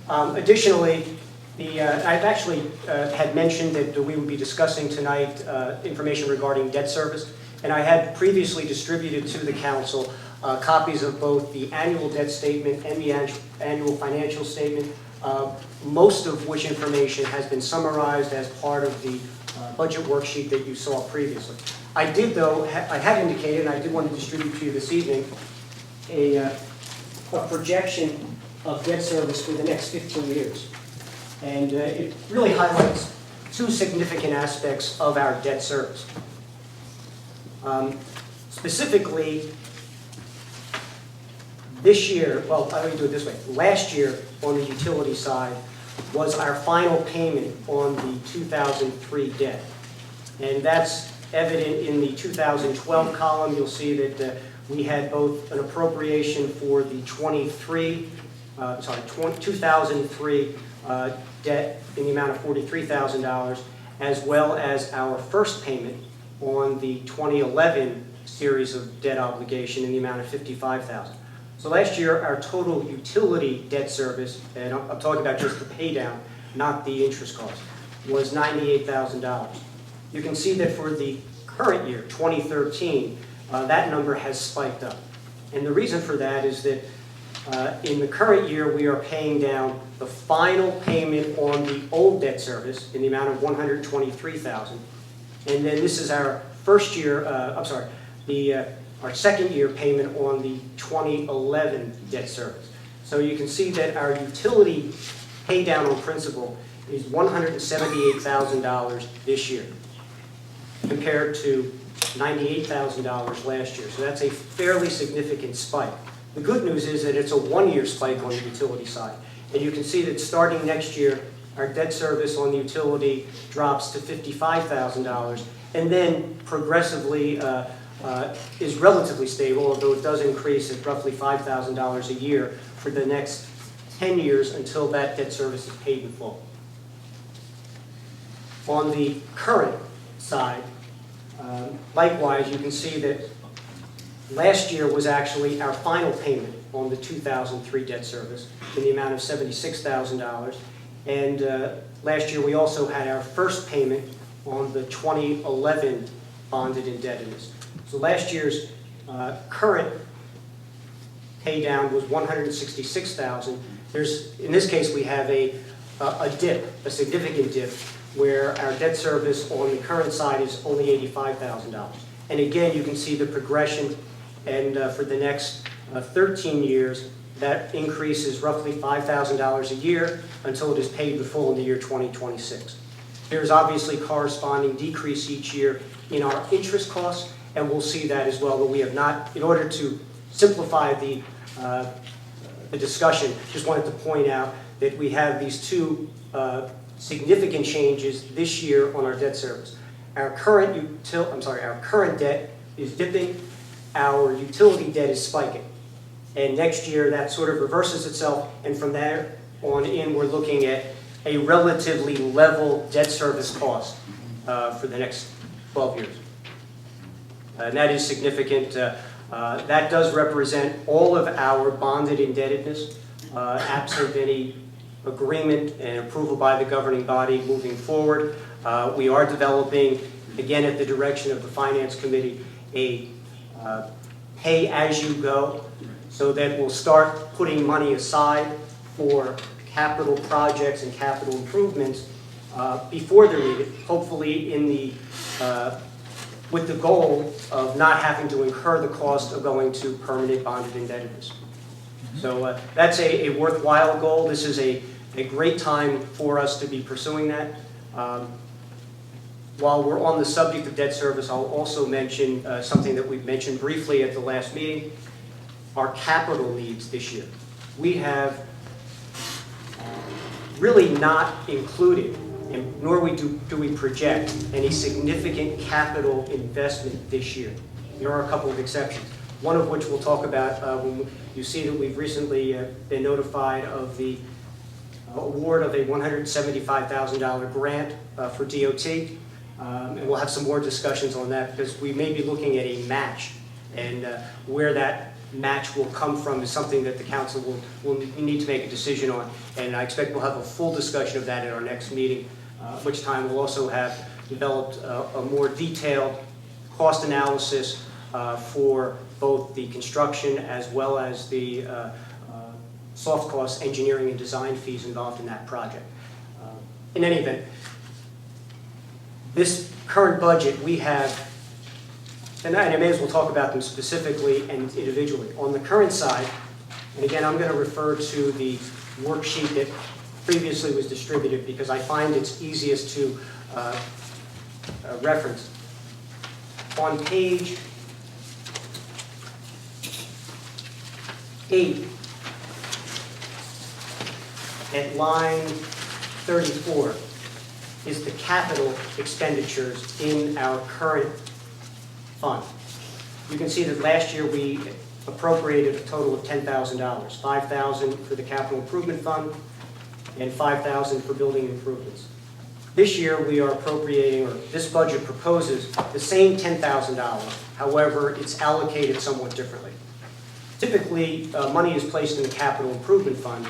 B: Additionally, I've actually had mentioned that we would be discussing tonight information regarding debt service, and I had previously distributed to the council copies of both the annual debt statement and the annual financial statement, most of which information has been summarized as part of the budget worksheet that you saw previously. I did, though, I had indicated, and I did want to distribute to you this evening, a projection of debt service for the next 15 years. And it really highlights two significant aspects of our debt service. Specifically, this year, well, let me do it this way. Last year, on the utility side, was our final payment on the 2003 debt. And that's evident in the 2012 column. You'll see that we had both an appropriation for the 2003 debt in the amount of $43,000, as well as our first payment on the 2011 series of debt obligation in the amount of $55,000. So last year, our total utility debt service, and I'm talking about just the pay down, not the interest cost, was $98,000. You can see that for the current year, 2013, that number has spiked up. And the reason for that is that in the current year, we are paying down the final payment on the old debt service in the amount of $123,000. And then this is our first year, our second year payment on the 2011 debt service. So you can see that our utility pay down on principal is $178,000 this year, compared to $98,000 last year. So that's a fairly significant spike. The good news is that it's a one-year spike on the utility side. And you can see that starting next year, our debt service on the utility drops to $55,000, and then progressively is relatively stable, although it does increase at roughly $5,000 a year for the next 10 years until that debt service is paid in full. On the current side, likewise, you can see that Last year was actually our final payment on the 2003 debt service in the amount of $76,000. And last year, we also had our first payment on the 2011 bonded indebtedness. So last year's current pay down was $166,000. In this case, we have a dip, a significant dip, where our debt service on the current side is only $85,000. And again, you can see the progression, and for the next 13 years, that increase is roughly $5,000 a year until it is paid in full in the year 2026. There's obviously corresponding decrease each year in our interest costs, and we'll see that as well, but we have not, in order to simplify the discussion, just wanted to point out that we have these two significant changes this year on our debt service. Our current debt is dipping, our utility debt is spiking. And next year, that sort of reverses itself, and from there on in, we're looking at a relatively level debt service cost for the next 12 years. And that is significant. That does represent all of our bonded indebtedness, absent any agreement and approval by the governing body moving forward. We are developing, again at the direction of the Finance Committee, a pay-as-you-go, so that we'll start putting money aside for capital projects and capital improvements before they're needed, hopefully with the goal of not having to incur the cost of going to permanent bonded indebtedness. So that's a worthwhile goal. This is a great time for us to be pursuing that. While we're on the subject of debt service, I'll also mention something that we've mentioned briefly at the last meeting, our capital needs this year. We have really not included, and nor do we project, any significant capital investment this year. There are a couple of exceptions, one of which we'll talk about when you see that we've recently been notified of the award of a $175,000 grant for DOT. And we'll have some more discussions on that, because we may be looking at a match, and where that match will come from is something that the council will need to make a decision on. And I expect we'll have a full discussion of that at our next meeting, which time we'll also have developed a more detailed cost analysis for both the construction as well as the soft cost engineering and design fees involved in that project. In any event, this current budget, we have, and I may as well talk about them specifically and individually. On the current side, and again, I'm going to refer to the worksheet that previously was distributed because I find it's easiest to reference. On page 8, at line 34, is the capital expenditures in our current fund. You can see that last year we appropriated a total of $10,000, $5,000 for the capital improvement fund and $5,000 for building improvements. This year we are appropriating, or this budget proposes, the same $10,000. However, it's allocated somewhat differently. Typically, money is placed in the capital improvement fund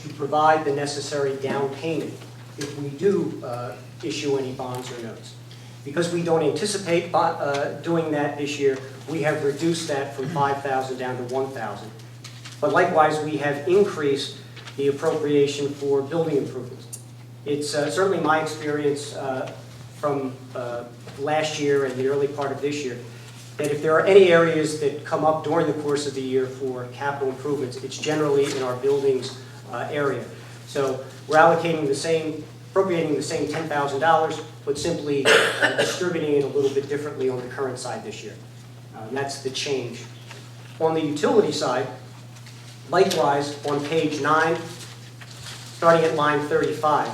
B: to provide the necessary down payment if we do issue any bonds or notes. Because we don't anticipate doing that this year, we have reduced that from $5,000 down to $1,000. But likewise, we have increased the appropriation for building improvements. It's certainly my experience from last year and the early part of this year that if there are any areas that come up during the course of the year for capital improvements, it's generally in our buildings area. So we're allocating appropriating the same $10,000, but simply distributing it a little bit differently on the current side this year. That's the change. On the utility side, likewise, on page 9, starting at line 35,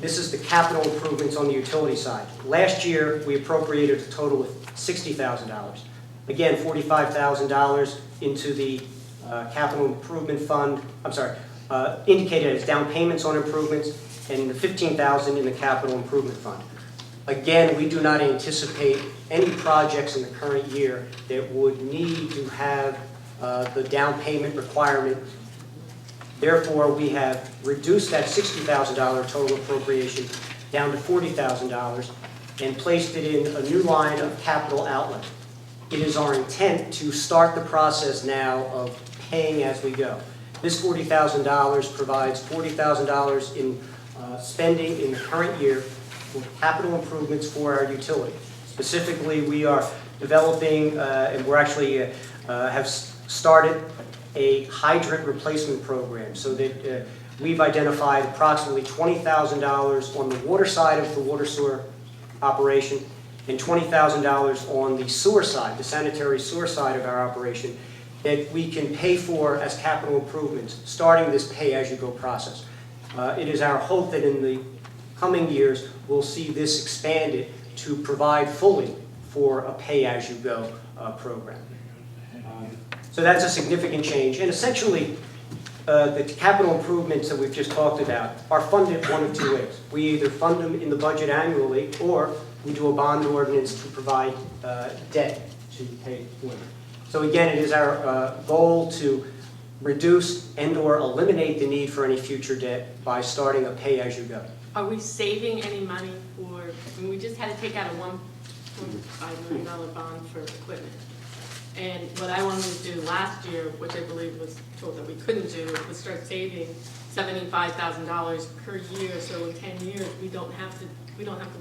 B: this is the capital improvements on the utility side. Last year, we appropriated a total of $60,000. Again, $45,000 into the capital improvement fund, indicated as down payments on improvements, and the $15,000 in the capital improvement fund. Again, we do not anticipate any projects in the current year that would need to have the down payment requirement. Therefore, we have reduced that $60,000 total appropriation down to $40,000 and placed it in a new line of capital outlay. It is our intent to start the process now of paying as we go. This $40,000 provides $40,000 in spending in the current year for capital improvements for our utility. Specifically, we are developing, and we're actually have started a hydrant replacement program so that we've identified approximately $20,000 on the water side of the water sewer operation and $20,000 on the sewer side, the sanitary sewer side of our operation, that we can pay for as capital improvements, starting this pay-as-you-go process. It is our hope that in the coming years, we'll see this expanded to provide fully for a pay-as-you-go program. So that's a significant change. And essentially, the capital improvements that we've just talked about are funded one of two ways. We either fund them in the budget annually, or we do a bond ordinance to provide debt to pay for them. So again, it is our goal to reduce and/or eliminate the need for any future debt by starting a pay-as-you-go.
C: Are we saving any money for, I mean, we just had to take out a $1.5 million bond for equipment. And what I wanted to do last year, which I believe was told that we couldn't do, was start saving $75,000 per year, so in 10 years, we don't have to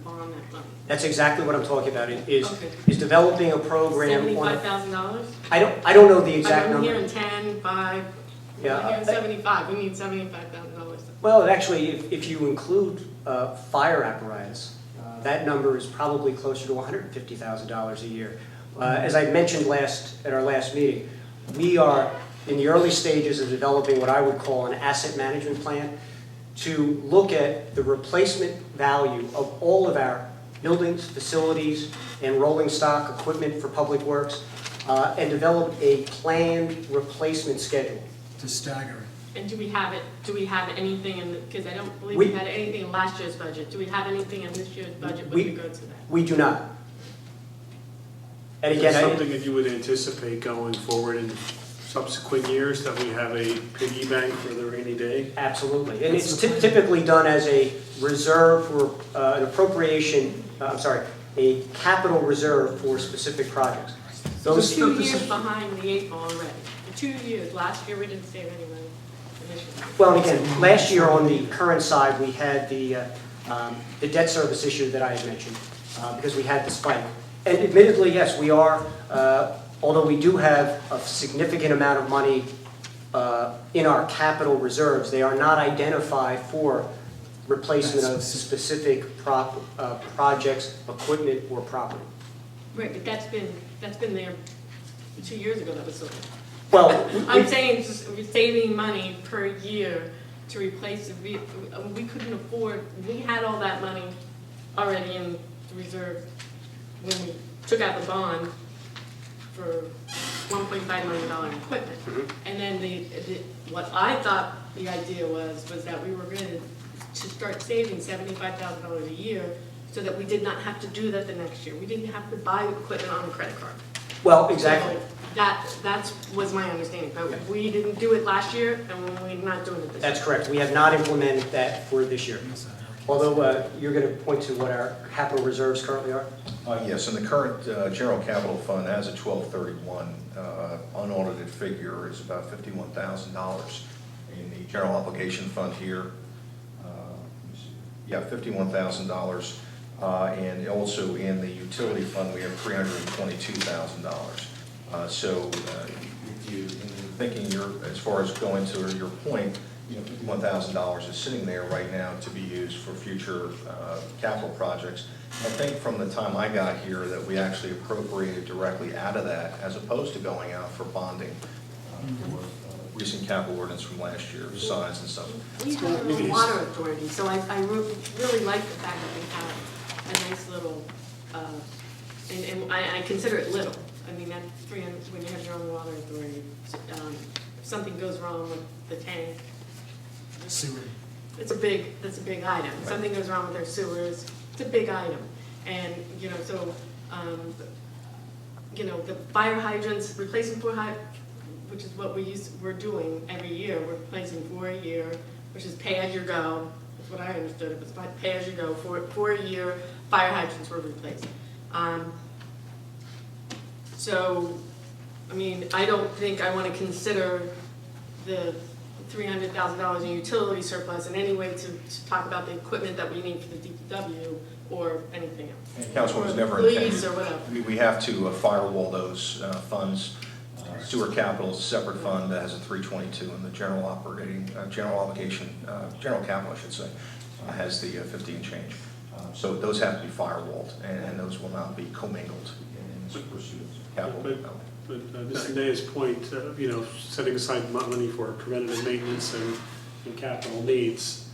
C: bond that money.
B: That's exactly what I'm talking about, is
C: Okay.
B: developing a program.
C: $75,000?
B: I don't know the exact
C: I'm
B: number.
C: hearing 10, 5,
B: Yeah,
C: I'm hearing 75, we need $75,000.
B: Well, actually, if you include fire apparatus, that number is probably closer to $150,000 a year. As I mentioned at our last meeting, we are in the early stages of developing what I would call an asset management plan to look at the replacement value of all of our buildings, facilities, and rolling stock equipment for public works, and develop a planned replacement schedule.
G: To stagger it.
C: And do we have anything in, because I don't believe we had anything in last year's budget. Do we have anything in this year's budget with regards to that?
B: We do not. And
D: Is
B: again,
D: it something that you would anticipate going forward in subsequent years, that we have a piggy bank for the rainy day?
B: absolutely. And it's typically done as a reserve for an appropriation, a capital reserve for specific projects.
C: Those 2 years behind the 8 ball already. For 2 years, last year we didn't save any money initially.
B: Well, and again, last year on the current side, we had the debt service issue that I had mentioned, because we had the spike. And admittedly, yes, we are, although we do have a significant amount of money in our capital reserves, they are not identified for replacement of specific projects, equipment, or property.
C: Right, but that's been there 2 years ago, that was so.
B: Well,
C: I'm saying just we're saving money per year to replace the vehicle. We couldn't afford, we had all that money already in reserve when we took out the bond for $1.5 million in equipment. And then what I thought the idea was that we were going to start saving $75,000 a year so that we did not have to do that the next year. We didn't have to buy equipment on a credit card.
B: well, exactly.
C: So that was my understanding, but we didn't do it last year, and we're not doing it this year.
B: That's correct. We have not implemented that for this year. Although you're going to point to what our capital reserves currently are?
L: Yes, and the current general capital fund as of 12/31, unaudited figure is about $51,000. In the general obligation fund here, $51,000. And also in the utility fund, we have $322,000. So in thinking as far as going to your point, $51,000 is sitting there right now to be used for future capital projects. I think from the time I got here that we actually appropriated directly out of that, as opposed to going out for bonding for recent capital ordinance from last year, size and stuff.
C: We have a water authority, so I really like the fact that we have a nice little, and I consider it little. I mean, that's 300, when you have your own water authority. If something goes wrong with the tank,
G: Sewer.
C: that's a big item. If something goes wrong with their sewers, it's a big item. And, you know, so, you know, the fire hydrants, replacing which is what we're doing every year, we're replacing for a year, which is pay as you go. That's what I understood, it was pay as you go, for a year, fire hydrants were replaced. So, I mean, I don't think I want to consider the $300,000 in utility surplus in any way to talk about the equipment that we need for the DPW or anything else.
L: And Council was never
C: Police
L: intended.
C: or whatever.
L: We have to firewall those funds. Sewer capital is a separate fund that has a 322, and the general operating, general obligation, general capital, I should say, has the 50 and change. So those have to be firewalled, and those will not be commingled in this pursuit of capital development.
D: But Mr. Naya's point, you know, setting aside money for preventative maintenance and capital needs,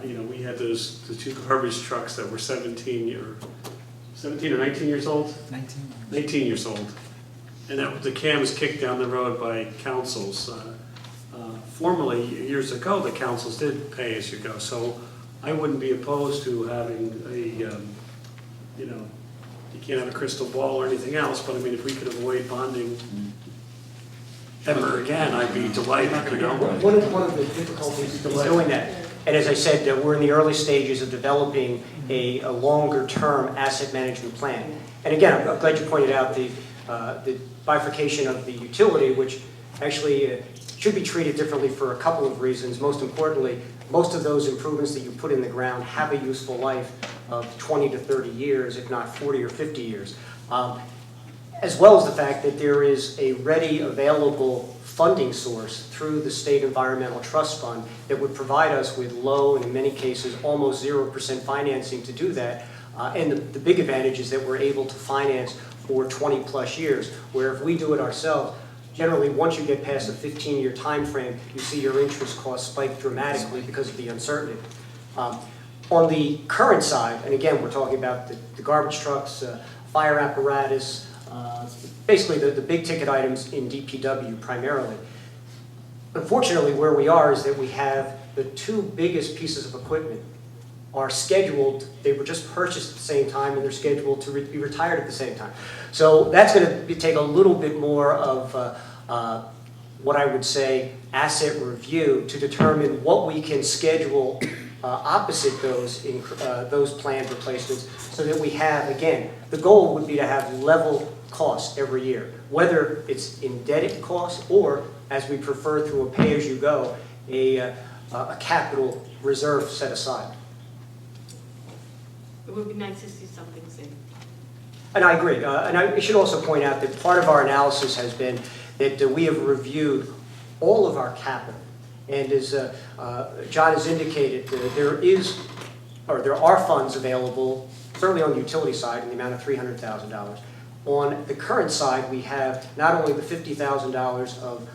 D: you know, we had the two garbage trucks that were 17 or 19 years old? 19 years old. And the can was kicked down the road by councils. Formerly, years ago, the councils did pay as you go. So I wouldn't be opposed to having a, you know, you can't have a crystal ball or anything else, but I mean, if we could avoid bonding ever again, I'd be delighted, you know?
B: One of the difficulties in doing that, and as I said, we're in the early stages of developing a longer-term asset management plan. And again, I'm glad you pointed out the bifurcation of the utility, which actually should be treated differently for a couple of reasons. Most importantly, most of those improvements that you put in the ground have a useful life of 20 to 30 years, if not 40 or 50 years. As well as the fact that there is a ready available funding source through the State Environmental Trust Fund that would provide us with low, and in many cases almost 0% financing to do that. And the big advantage is that we're able to finance for 20 plus years, where if we do it ourselves, generally once you get past a 15-year time frame, you see your interest costs spike dramatically because of the uncertainty. On the current side, and again, we're talking about the garbage trucks, fire apparatus, basically the big ticket items in DPW primarily. Unfortunately, where we are is that we have the two biggest pieces of equipment are scheduled, they were just purchased at the same time and they're scheduled to be retired at the same time. So that's going to take a little bit more of what I would say asset review to determine what we can schedule opposite those planned replacements so that we have, again, the goal would be to have level costs every year, whether it's indebted costs or, as we prefer through a pay-as-you-go, a capital reserve set aside.
C: It would be nice to see something soon.
B: And I agree. And I should also point out that part of our analysis has been that we have reviewed all of our capital. And as John has indicated, there are funds available, certainly on the utility side, in the amount of $300,000. On the current side, we have not only the $50,000 of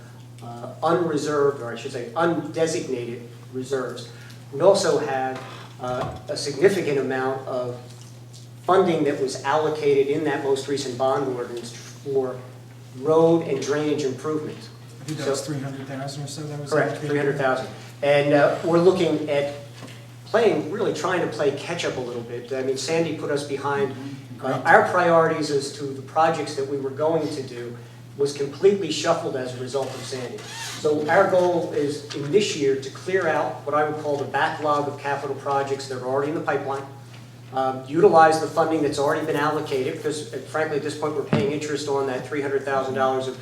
B: unreserved, or I should say undesignated reserves, we also have a significant amount of funding that was allocated in that most recent bond ordinance for road and drainage improvements.
G: I think that was 300,000 or so that was
B: Correct,
G: allocated.
B: 300,000. And we're looking at really trying to play catch up a little bit. I mean, Sandy put us behind. Our priorities as to the projects that we were going to do was completely shuffled as a result of Sandy. So our goal is in this year to clear out what I would call the backlog of capital projects that are already in the pipeline, utilize the funding that's already been allocated, because frankly at this point we're paying interest on that $300,000 of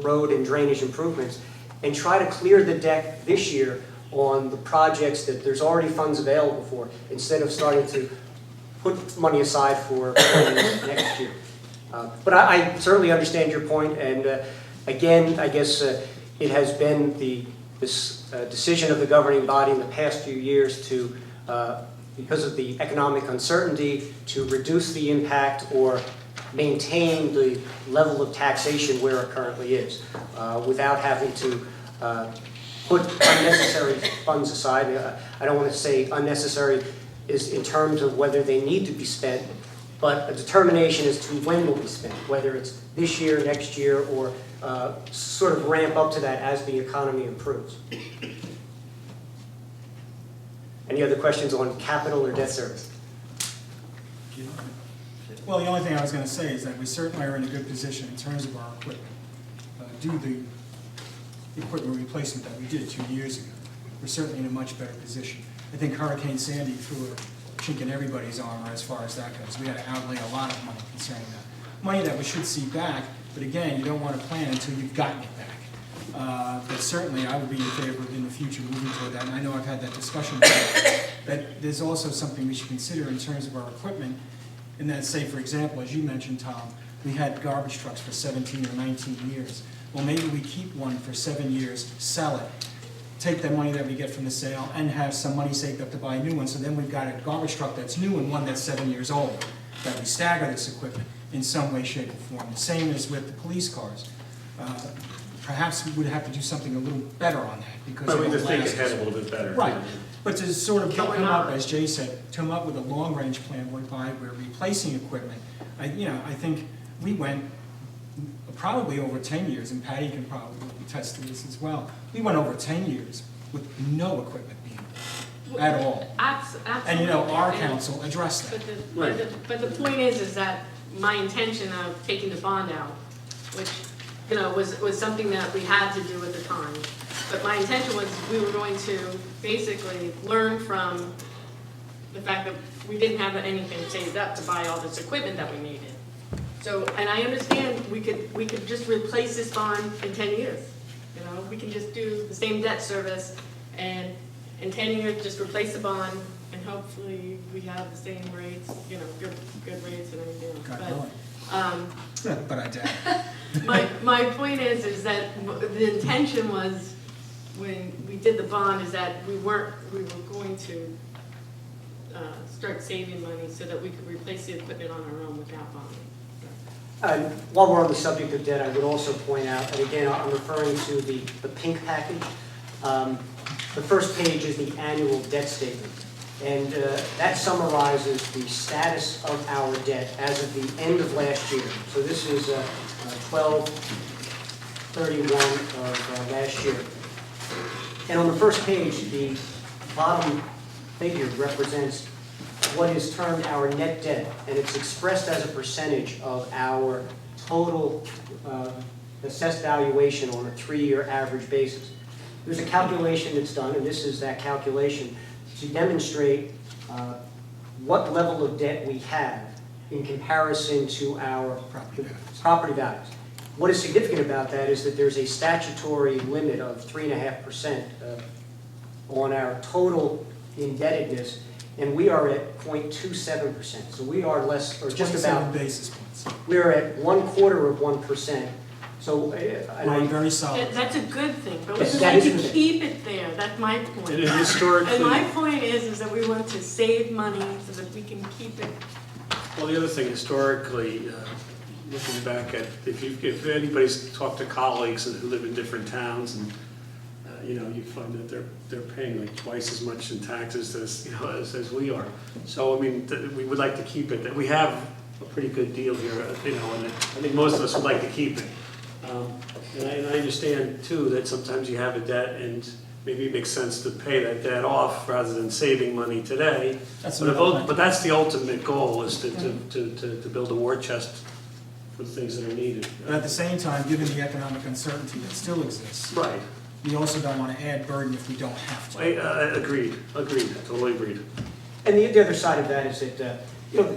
B: road and drainage improvements, and try to clear the deck this year on the projects that there's already funds available for, instead of starting to put money aside for next year. But I certainly understand your point, and again, I guess it has been this decision of the governing body in the past few years to, because of the economic uncertainty, to reduce the impact or maintain the level of taxation where it currently is, without having to put unnecessary funds aside. I don't want to say unnecessary is in terms of whether they need to be spent, but a determination as to when they'll be spent, whether it's this year, next year, or sort of ramp up to that as the economy improves. Any other questions on capital or debt service?
G: Well, the only thing I was gonna say is that we certainly are in a good position in terms of our equipment. Due to the equipment replacement that we did 2 years ago, we're certainly in a much better position. I think Hurricane Sandy threw a chink in everybody's armor as far as that goes. We had to outlay a lot of money concerning that. Money that we should see back, but again, you don't want to plan until you've gotten it back. But certainly, I would be in favor of in the future moving toward that, and I know I've had that discussion before, that there's also something we should consider in terms of our equipment, and that, say, for example, as you mentioned, Tom, we had garbage trucks for 17 or 19 years. Well, maybe we keep one for 7 years, sell it, take that money that we get from the sale, and have some money saved up to buy a new one, so then we've got a garbage truck that's new and one that's 7 years old, that we stagger this equipment in some way, shape, or form. The same as with the police cars. Perhaps we would have to do something a little better on that, because
D: But we
G: it
D: just think
G: won't last
D: ahead
G: us.
D: a little bit better.
G: Right, but to sort of
C: Going
G: come up,
C: on.
G: as Jay said, come up with a long-range plan whereby we're replacing equipment. I think we went probably over 10 years, and Patty can probably attest to this as well. We went over 10 years with no equipment being built at all.
C: Absolutely.
G: And our
C: And-
G: council addressed that.
C: But the point is that my intention of taking the bond out, which, was something that we had to do at the time. But my intention was we were going to basically learn from the fact that we didn't have anything saved up to buy all this equipment that we needed. So, and I understand we could just replace this bond in 10 years. We can just do the same debt service and in 10 years, just replace the bond and hopefully we have the same rates, good rates and everything.
G: God
C: But,
G: willing. But I doubt.
C: my point is that the intention was, when we did the bond, is that we were going to start saving money so that we could replace the equipment on our own without bonding.
B: While we're on the subject of debt, I would also point out, and again, I'm referring to the pink package. The first page is the annual debt statement, and that summarizes the status of our debt as of the end of last year. So this is 12/31 of last year. And on the first page, the bottom figure represents what is termed our net debt, and it's expressed as a percentage of our total assessed valuation on a 3-year average basis. There's a calculation that's done, and this is that calculation, to demonstrate what level of debt we have in comparison to our property values. What is significant about that is that there's a statutory limit of 3.5% on our total indebtedness, and we are at 0.27%. So we are less, or just
G: 27
B: about,
G: basis points.
B: we're at 1/4%. So, and
G: We're
B: I,
G: very solid.
C: That's a good thing, but we
B: Yes,
C: would
B: that
C: like
B: is a
C: to
B: good thing.
C: keep it there, that's my point.
D: And historically.
C: And my point is that we want to save money so that we can keep it.
D: Well, the other thing, historically, looking back at, if anybody's talked to colleagues who live in different towns, and you find that they're paying like twice as much in taxes as we are. So I mean, we would like to keep it. We have a pretty good deal here, and I think most of us would like to keep it. And I understand too that sometimes you have a debt and maybe it makes sense to pay that debt off rather than saving money today. But that's the ultimate goal, is to build a war chest for the things that are needed.
G: But at the same time, given the economic uncertainty that still exists,
D: Right.
G: we also don't want to add burden if we don't have to.
D: Agreed, totally agreed.
B: and the other side of that is that,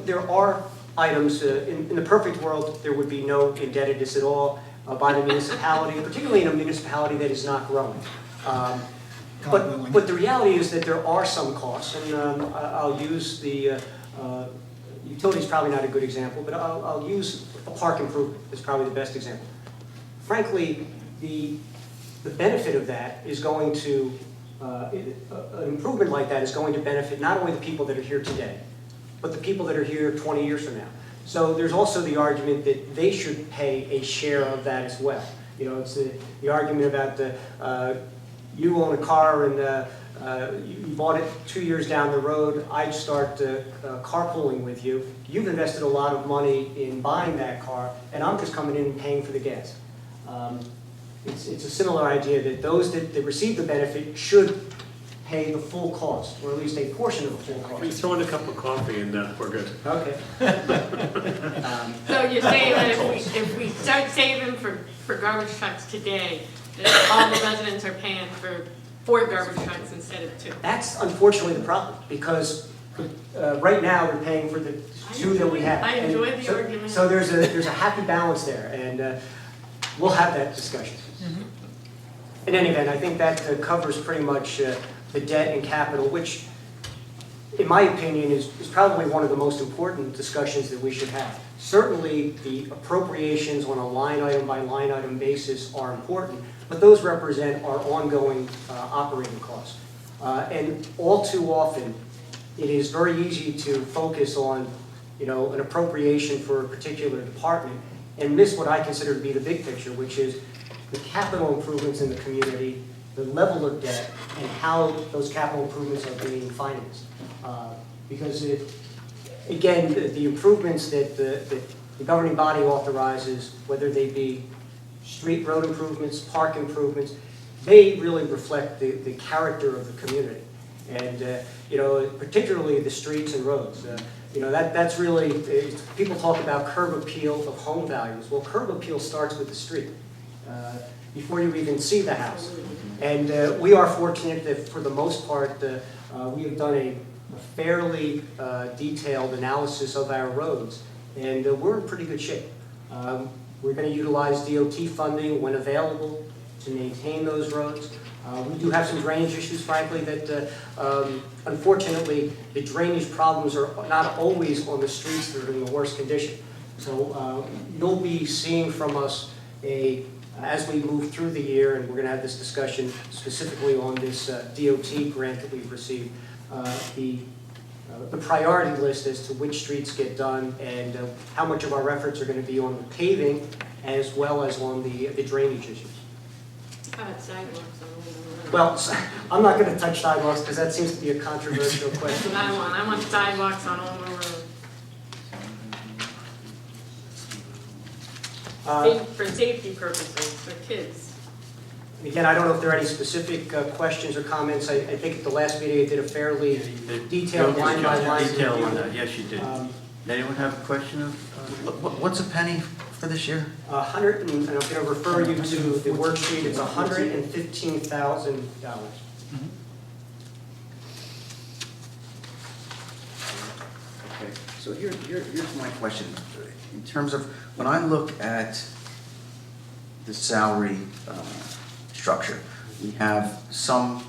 B: there are items, in the perfect world, there would be no indebtedness at all by the municipality, particularly in a municipality that is not growing. But the reality is that there are some costs, and I'll use the, utility's probably not a good example, but I'll use a park improvement as probably the best example. Frankly, the benefit of that is going to, an improvement like that is going to benefit not only the people that are here today, but the people that are here 20 years from now. So there's also the argument that they should pay a share of that as well. It's the argument about you own a car and you bought it 2 years down the road, I'd start carpooling with you. You've invested a lot of money in buying that car, and I'm just coming in and paying for the gas. It's a similar idea that those that receive the benefit should pay the full cost, or at least a portion of the full
D: We
B: cost.
D: throw in a cup of coffee and we're good.
B: Okay.
C: So you're saying that if we start saving for garbage trucks today, that all the residents are paying for 4 garbage trucks instead of 2?
B: That's unfortunately the problem, because right now they're paying for the 2 that we have.
C: I enjoyed
B: And
C: the
B: so-
C: argument.
B: So there's a happy balance there, and we'll have that discussion. In any event, I think that covers pretty much the debt and capital, which, in my opinion, is probably one of the most important discussions that we should have. Certainly, the appropriations on a line item by line item basis are important, but those represent our ongoing operating costs. And all too often, it is very easy to focus on, an appropriation for a particular department and miss what I consider to be the big picture, which is the capital improvements in the community, the level of debt, and how those capital improvements are being financed. Because again, the improvements that the governing body authorizes, whether they be street road improvements, park improvements, they really reflect the character of the community. And, particularly the streets and roads. That's really, people talk about curb appeal of home values. Well, curb appeal starts with the street, before you even see the house. And we are fortunate that for the most part, we have done a fairly detailed analysis of our roads, and we're in pretty good shape. We're going to utilize DOT funding when available to maintain those roads. We do have some drainage issues, frankly, that unfortunately the drainage problems are not always on the streets that are in the worst condition. So you'll be seeing from us as we move through the year, and we're going to have this discussion specifically on this DOT grant that we've received, the priority list as to which streets get done and how much of our efforts are going to be on the paving as well as on the drainage issues.
C: How about sidewalks on Old Road?
B: Well, I'm not going to touch sidewalks because that seems to be a controversial
C: That's
B: question.
C: what I want. I want sidewalks on Old Road. For safety purposes, for kids.
B: Again, I don't know if there are any specific questions or comments. I think at the last meeting I did a fairly detailed line by line
A: Detail on
B: review.
A: that, yes, you did.
B: Um,
A: Anyone have a question of?
H: What's a penny for this year?
B: 100, and I'm going to refer you to the worksheet, it's $115,000.
H: Okay, so here's my question. In terms of, when I look at the salary structure, we have some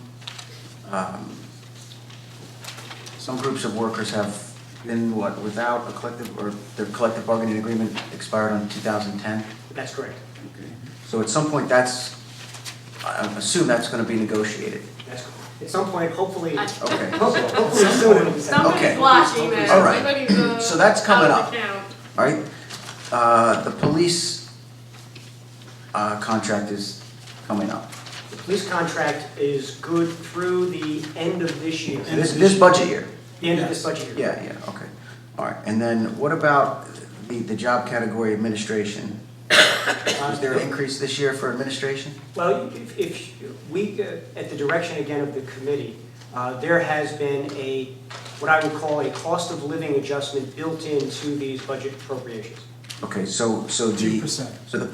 H: groups of workers have been, without a collective, or their collective bargaining agreement expired on 2010?
B: That's correct.
H: Okay. So at some point, I assume that's going to be negotiated.
B: That's correct. At some point, hopefully,
H: Okay.
B: hopefully soon. it'll be set.
C: Somebody's
H: Okay.
C: watching this.
H: All right.
C: Somebody's,
H: So that's coming
C: out of
H: up.
C: the count.
H: All right? The police contract is coming up.
B: The police contract is good through the end of this year.
H: This budget year?
B: The end of this budget year.
H: Yeah, okay. All right, and then what about the job category administration? Is there an increase this year for administration?
B: Well, if we, at the direction again of the committee, there has been what I would call a cost of living adjustment built into these budget appropriations.
H: Okay, so the
G: 2%.
H: so the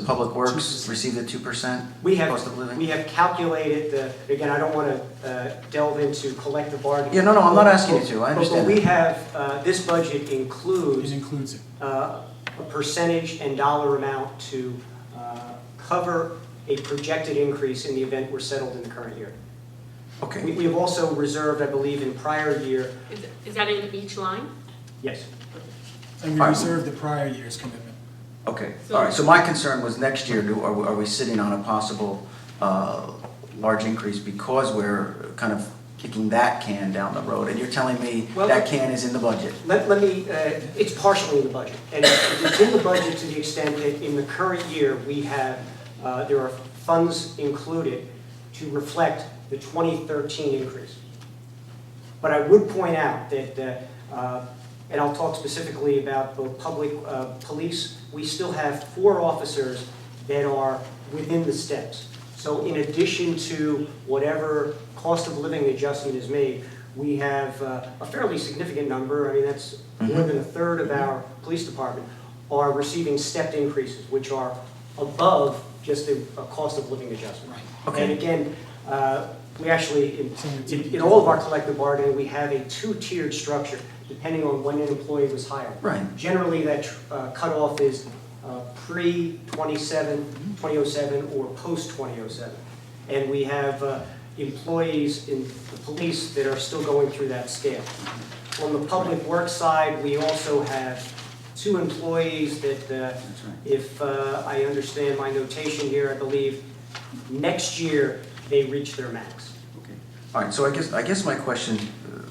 H: public works
G: 2%.
H: received a 2%
B: We
H: cost of living?
B: have calculated, again, I don't want to delve into collective bargaining.
H: Yeah, no, I'm not asking you to, I understand
B: But we
H: that.
B: have, this budget
G: It
B: includes
G: includes it.
B: a percentage and dollar amount to cover a projected increase in the event we're settled in the current year.
H: Okay,
B: We have also reserved, I believe, in prior year,
C: Is that in each line?
B: yes.
G: And we
H: All right.
G: reserve the prior year's commitment.
H: okay, all right, so my concern was next year, are we sitting on a possible large increase because we're kind of kicking that can down the road? And you're telling me
B: Well,
H: that can is in the budget?
B: Let me, it's partially in the budget. And it's in the budget to the extent that in the current year, we have, there are funds included to reflect the 2013 increase. But I would point out that, and I'll talk specifically about both public police, we still have 4 officers that are within the steps. So in addition to whatever cost of living adjustment is made, we have a fairly significant number, I mean, that's more than a third of our police department are receiving stepped increases, which are above just a cost of living adjustment.
H: Okay.
B: And again, we actually, in all of our collective bargaining, we have a two-tiered structure, depending on when an employee was hired.
H: Right.
B: Generally, that cutoff is pre-2007 or post-2007. And we have employees in the police that are still going through that scale. On the public works side, we also have 2 employees that, if I understand my notation here, I believe next year they reach their max.
H: All right, so I guess my question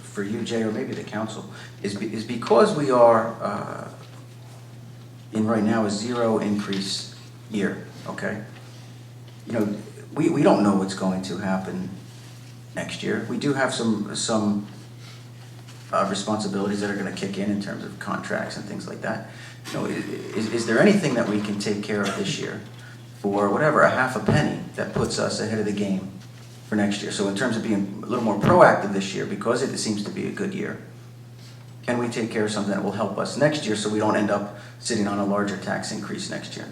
H: for you, Jay, or maybe the council, is because we are in right now a 0 increase year, okay? You know, we don't know what's going to happen next year. We do have some responsibilities that are going to kick in terms of contracts and things like that. You know, is there anything that we can take care of this year for whatever, a half a penny that puts us ahead of the game for next year? So in terms of being a little more proactive this year, because it seems to be a good year, can we take care of something that will help us next year so we don't end up sitting on a larger tax increase next year?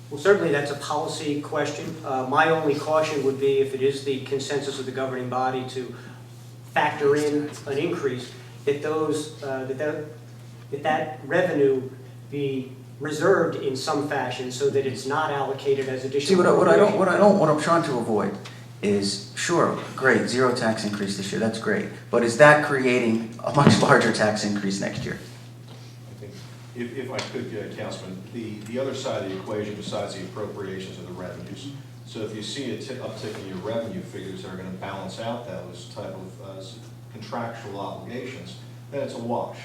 B: Well, certainly that's a policy question. My only caution would be if it is the consensus of the governing body to factor in an increase, that that revenue be reserved in some fashion so that it's not allocated as additional.
H: See, what I'm trying to avoid is, sure, great, 0 tax increase this year, that's great. But is that creating a much larger tax increase next year?
L: I think, if I could, Councilman, the other side of the equation besides the appropriations are the revenues. So if you see a uptick in your revenue figures that are going to balance out those type of contractual obligations, then it's a wash.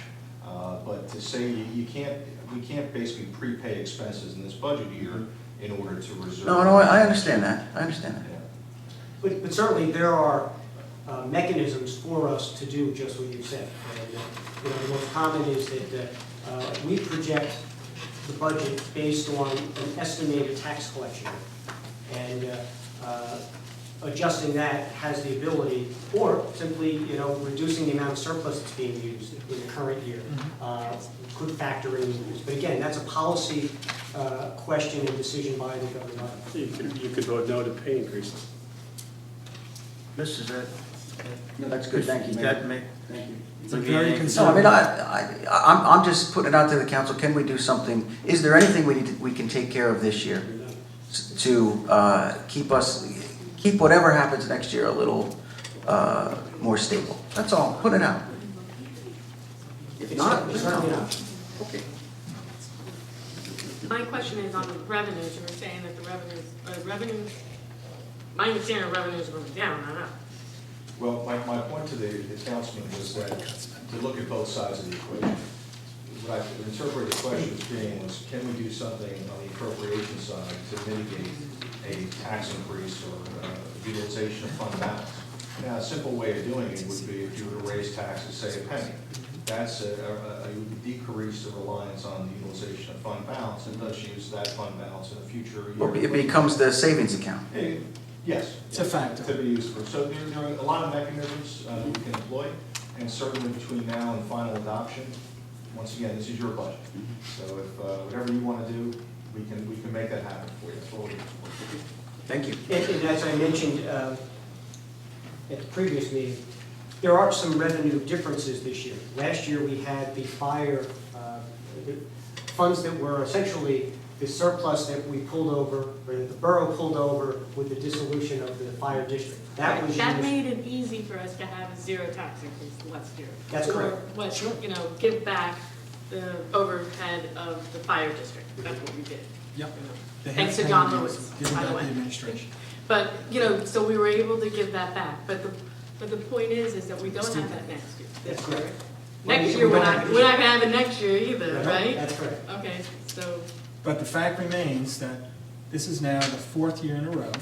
L: But to say we can't basically prepay expenses in this budget year in order to reserve.
H: No, I understand that. I understand that.
L: Yeah.
B: But certainly there are mechanisms for us to do just what you said. And, you know, the most common is that we project the budget based on an estimated tax collection. And adjusting that has the ability, or simply, you know, reducing the amount of surplus that's being used in the current year could factor in use. But again, that's a policy question and decision by the governing body.
D: You could vote no to pay increases.
A: This is it.
H: No, that's good, thank you,
A: Is
H: Mayor.
A: that me?
H: Thank you.
G: It's a
A: Okay.
G: very
H: No, I
G: conservative.
H: mean, I'm just putting it out to the council, can we do something, is there anything we can take care of this year to keep whatever happens next year a little more stable? That's all, put it out. If not,
B: It's certainly not.
H: okay.
C: My question is on the revenues, you were saying that the revenues, my understanding of revenues are going down, not up.
L: Well, my point to the councilman was that to look at both sides of the equation. What I interpreted the question as being was, can we do something on the appropriation side to mitigate a tax increase or utilization of fund balance? Now, a simple way of doing it would be if you were to raise taxes, say, a penny. That's a decrease the reliance on the utilization of fund balance and thus use that fund balance in a future year.
H: Well, it becomes the savings account.
L: Yes.
G: It's a factor.
L: To be used for. So there are a lot of mechanisms we can employ, and certainly between now and final adoption, once again, this is your budget. So if whatever you want to do, we can make that happen for you. That's what we're doing.
H: Thank you.
B: And as I mentioned at the previous meeting, there are some revenue differences this year. Last year, we had the fire funds that were essentially the surplus that we pulled over, or that the borough pulled over with the dissolution of the fire district. That was
C: That
B: used.
C: made it easy for us to have a 0 tax increase last year.
B: That's correct.
C: Or what, you know, give back the overhead of the fire district. That's what we did.
G: Yep. They have
C: Thanks to
G: paid
C: John
G: you,
C: Lewis,
G: given
C: by the
G: back
C: way.
G: the administration.
C: But, you know, so we were able to give that back. But the point is that we don't
G: Still
C: have that next year.
B: That's correct.
C: Next year, we're not gonna have it next year either, right?
B: That's correct.
C: Okay, so,
G: But the fact remains that this is now the 4th year in a row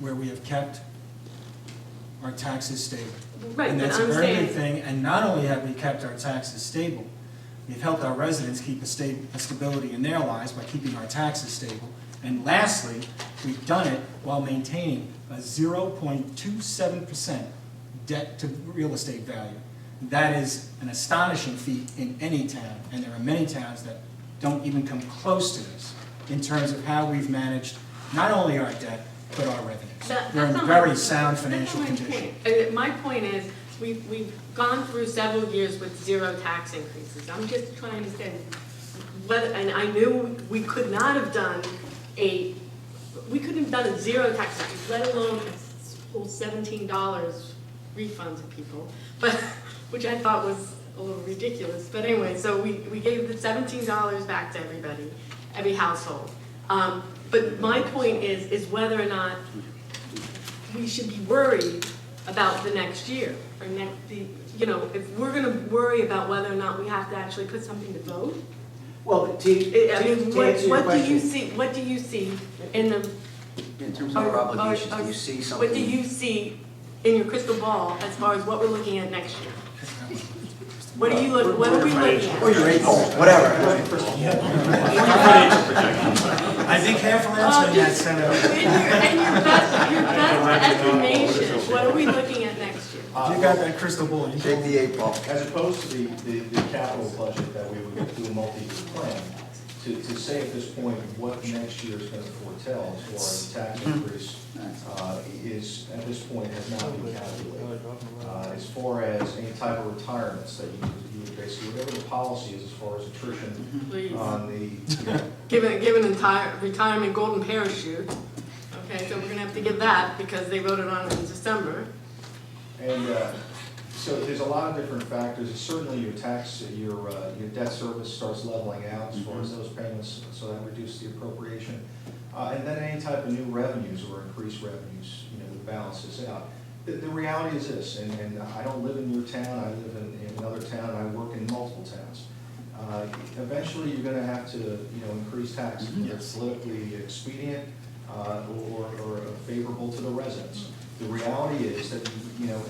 G: where we have kept our taxes stable.
C: right,
G: And
C: but
G: that's a
C: I'm
G: very good
C: saying,
G: thing, and not only have we kept our taxes stable, we've helped our residents keep a stability in their lives by keeping our taxes stable, And lastly, we've done it while maintaining a 0.27% debt to real estate value. That is an astonishing feat in any town, and there are many towns that don't even come close to this in terms of how we've managed not only our debt, but our revenues. We're in very sound financial condition.
C: My point is, we've gone through several years with 0 tax increases. I'm just trying to say, and I knew we could not have done a 0 tax increase, let alone a whole $17 refund to people, but, which I thought was a little ridiculous. But anyway, so we gave the $17 back to everybody, every household. But my point is whether or not we should be worried about the next year, or if we're gonna worry about whether or not we have to actually put something to vote.
B: Well,
C: What do you see in the?
H: In terms of our obligations, do you see something?
C: What do you see in your crystal ball as far as what we're looking at next year? What are we looking at?
H: Or your 8 ball, whatever.
G: I think half will answer that, Senator.
C: And your best estimation, what are we looking at next year?
G: You got that crystal ball. You
H: Take the 8 ball.
M: As opposed to the capital budget that we would do a multi-year plan, to say at this point what next year is going to foretell as far as the tax increase is, at this point, has not been calculated. As far as any type of retirements that you would basically, whatever the policy is as far as attrition on the.
C: Give an entire retirement golden parachute. Okay, so we're gonna have to give that because they voted on it in December.
M: And so there's a lot of different factors. Certainly your debt service starts leveling out as far as those payments, so that reduces the appropriation. And then any type of new revenues or increased revenues, would balance this out. The reality is this, and I don't live in your town, I live in another town, and I work in multiple towns. Eventually you're going to have to, increase taxes, whether it's politically expedient or favorable to the residents. The reality is that,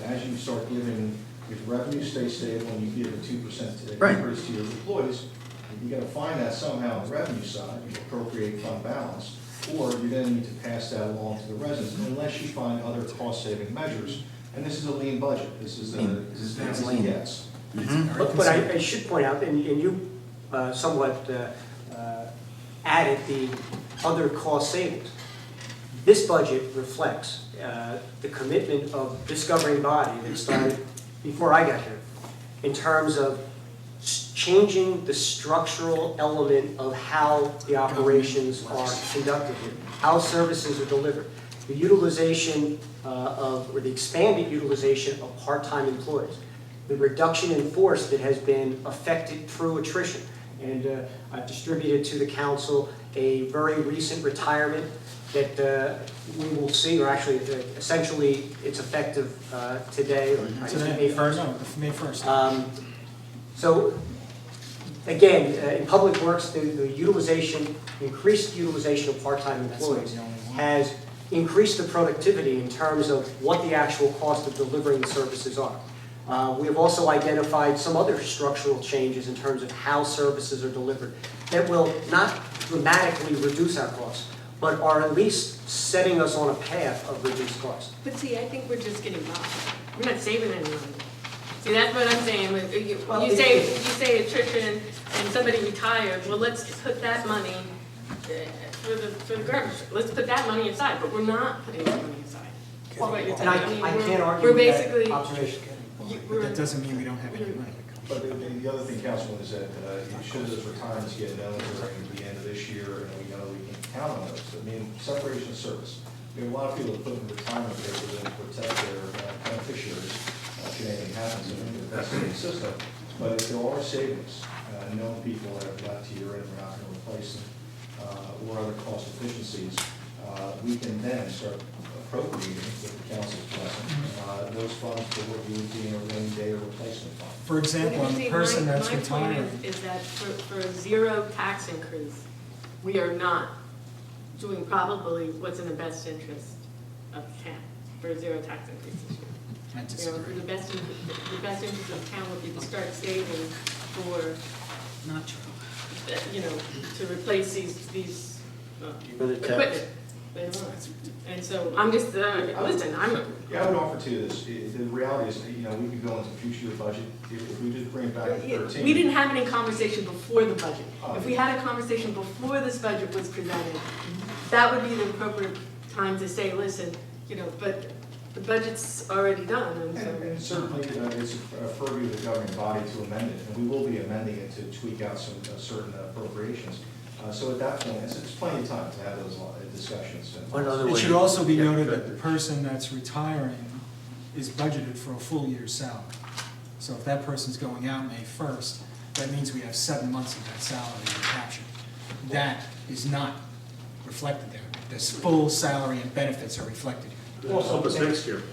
M: as you start giving, if revenue stays stable and you give a 2% increase to your employees, you got to find that somehow on the revenue side, you appropriate fund balance, or you're going to need to pass that along to the residents unless you find other cost-saving measures. And this is a lean budget. This is lean. Yes.
B: But I should point out, and you somewhat added the other cost savings. This budget reflects the commitment of this governing body that started before I got here in terms of changing the structural element of how the operations are conducted here, how services are delivered, the utilization or the expanded utilization of part-time employees, the reduction in force that has been affected through attrition. And I've distributed to the council a very recent retirement that we will see, or actually, essentially, it's effective today, or May 1st.
G: No, May 1st.
B: So, again, in Public Works, the increased utilization of part-time employees has increased the productivity in terms of what the actual cost of delivering the services are. We have also identified some other structural changes in terms of how services are delivered that will not dramatically reduce our costs, but are at least setting us on a path of reduced costs.
C: But see, I think we're just getting by. We're not saving any money. See, that's what I'm saying. You say attrition and somebody retired. Well, let's put that money for the garbage. Let's put that money aside. But we're not putting that money aside.
B: Well, and I can't argue
C: we're
B: with
C: basically,
B: that observation.
G: But that doesn't mean we don't have any money.
M: But the other thing, Councilman, is that should those retirements get known during the end of this year, and we know we can count on those. I mean, separation of service. We have a lot of people that put in retirement papers to protect their beneficiaries should anything happen to them, that's in the system. But if there are savings, known people that have left here and we're not going to replace them, or other cost efficiencies, we can then start appropriating with the council's blessing those funds for what you would be in a rainy day or replacement fund.
G: For example, a person that's retiring.
C: My point is that for a 0 tax increase, we are not doing probably what's in the best interest of the town for a 0 tax increase this year.
G: I disagree.
C: The best interest of the town would be to start saving for,
K: Not true.
C: to replace these
A: You're gonna tax?
C: equipment later on. And so I'm just, listen,
M: Yeah, I would offer to you this, the reality is, you know, we could go into future year budget, if we just bring it back to 13.
C: we didn't have any conversation before the budget. If we had a conversation before this budget was presented, that would be the appropriate time to say, listen, you know, but the budget's already done, and so.
M: And certainly, it's a purview of the governing body to amend it, and we will be amending it to tweak out some certain appropriations. So at that point, it's plenty of time to have those discussions.
A: One other
G: It
A: way-
G: should also be
A: Yeah,
G: noted
A: go
G: that
A: ahead.
G: the person that's retiring is budgeted for a full year's salary. So if that person's going out May 1st, that means we have 7 months of that salary captured. That is not reflected there. This full salary and benefits are reflected here.
D: It'll help us next year.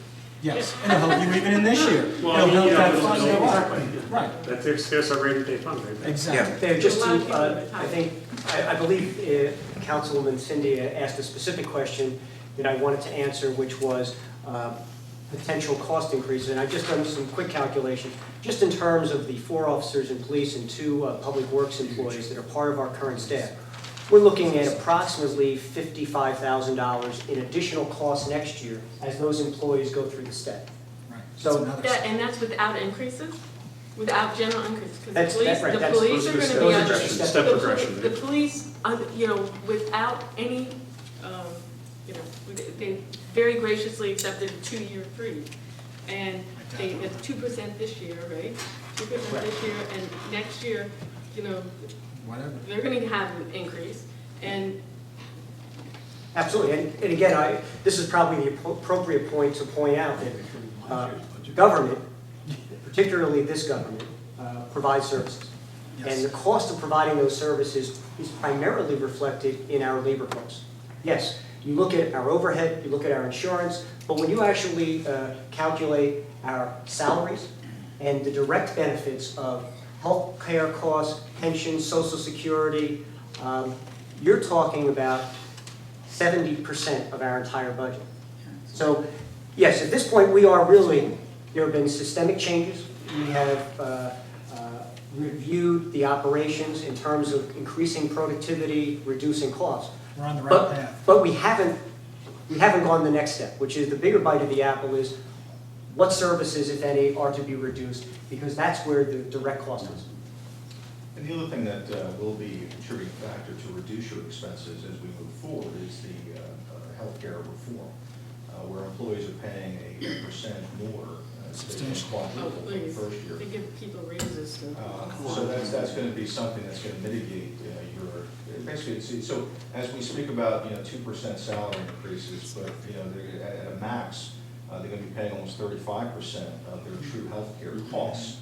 G: Yes, and it'll help you even in this year.
D: Well,
G: It'll help
D: yeah,
G: that
D: but-
G: fund go up.
D: exactly.
G: Right,
D: That takes care of our rainy day fund, right?
G: exactly.
B: There, just
C: A lot of people
B: to,
C: retire.
B: I think, I believe Councilwoman Cindy asked a specific question that I wanted to answer, which was potential cost increases. And I've just done some quick calculations, just in terms of the 4 officers in police and 2 public works employees that are part of our current staff. We're looking at approximately $55,000 in additional costs next year as those employees go through the step.
G: Right.
B: So-
G: That's another
C: And that's without increases? Without general increases? Because
B: That's- that's right,
C: the
B: that's-
C: police
B: those
C: are
B: are
C: gonna
B: the
C: be
B: steps.
C: under.
B: Those are just
D: step
C: the
D: progression,
C: poli- The
D: yeah.
C: police, you know, without any, you know, they very graciously accepted a 2-year freeze. And they, it's 2% this year, right? 2% this year, and next year, you know,
G: Whatever.
C: they're gonna have an increase. And
B: Absolutely, and again, this is probably the appropriate point to point out that government, particularly this government, provides services. And the cost of providing those services is primarily reflected in our labor costs. Yes, you look at our overhead, you look at our insurance, but when you actually calculate our salaries and the direct benefits of health care costs, pensions, social security, you're talking about 70% of our entire budget. So, yes, at this point, we are really, there have been systemic changes. We have reviewed the operations in terms of increasing productivity, reducing costs.
G: We're on the right path.
B: But we haven't gone the next step, which is the bigger bite of the apple is what services, if any, are to be reduced, because that's where the direct cost is.
M: And the other thing that will be a contributing factor to reduce your expenses as we move forward is the healthcare reform, where employees are paying a percent more,
G: Substantial.
C: oh,
M: quadruple for the
C: please,
M: first year.
C: they give people raises.
M: So that's going to be something that's going to mitigate your, basically, so as we speak about, 2% salary increases, but, they're at a max, they're going to be paying almost 35% of their true healthcare costs.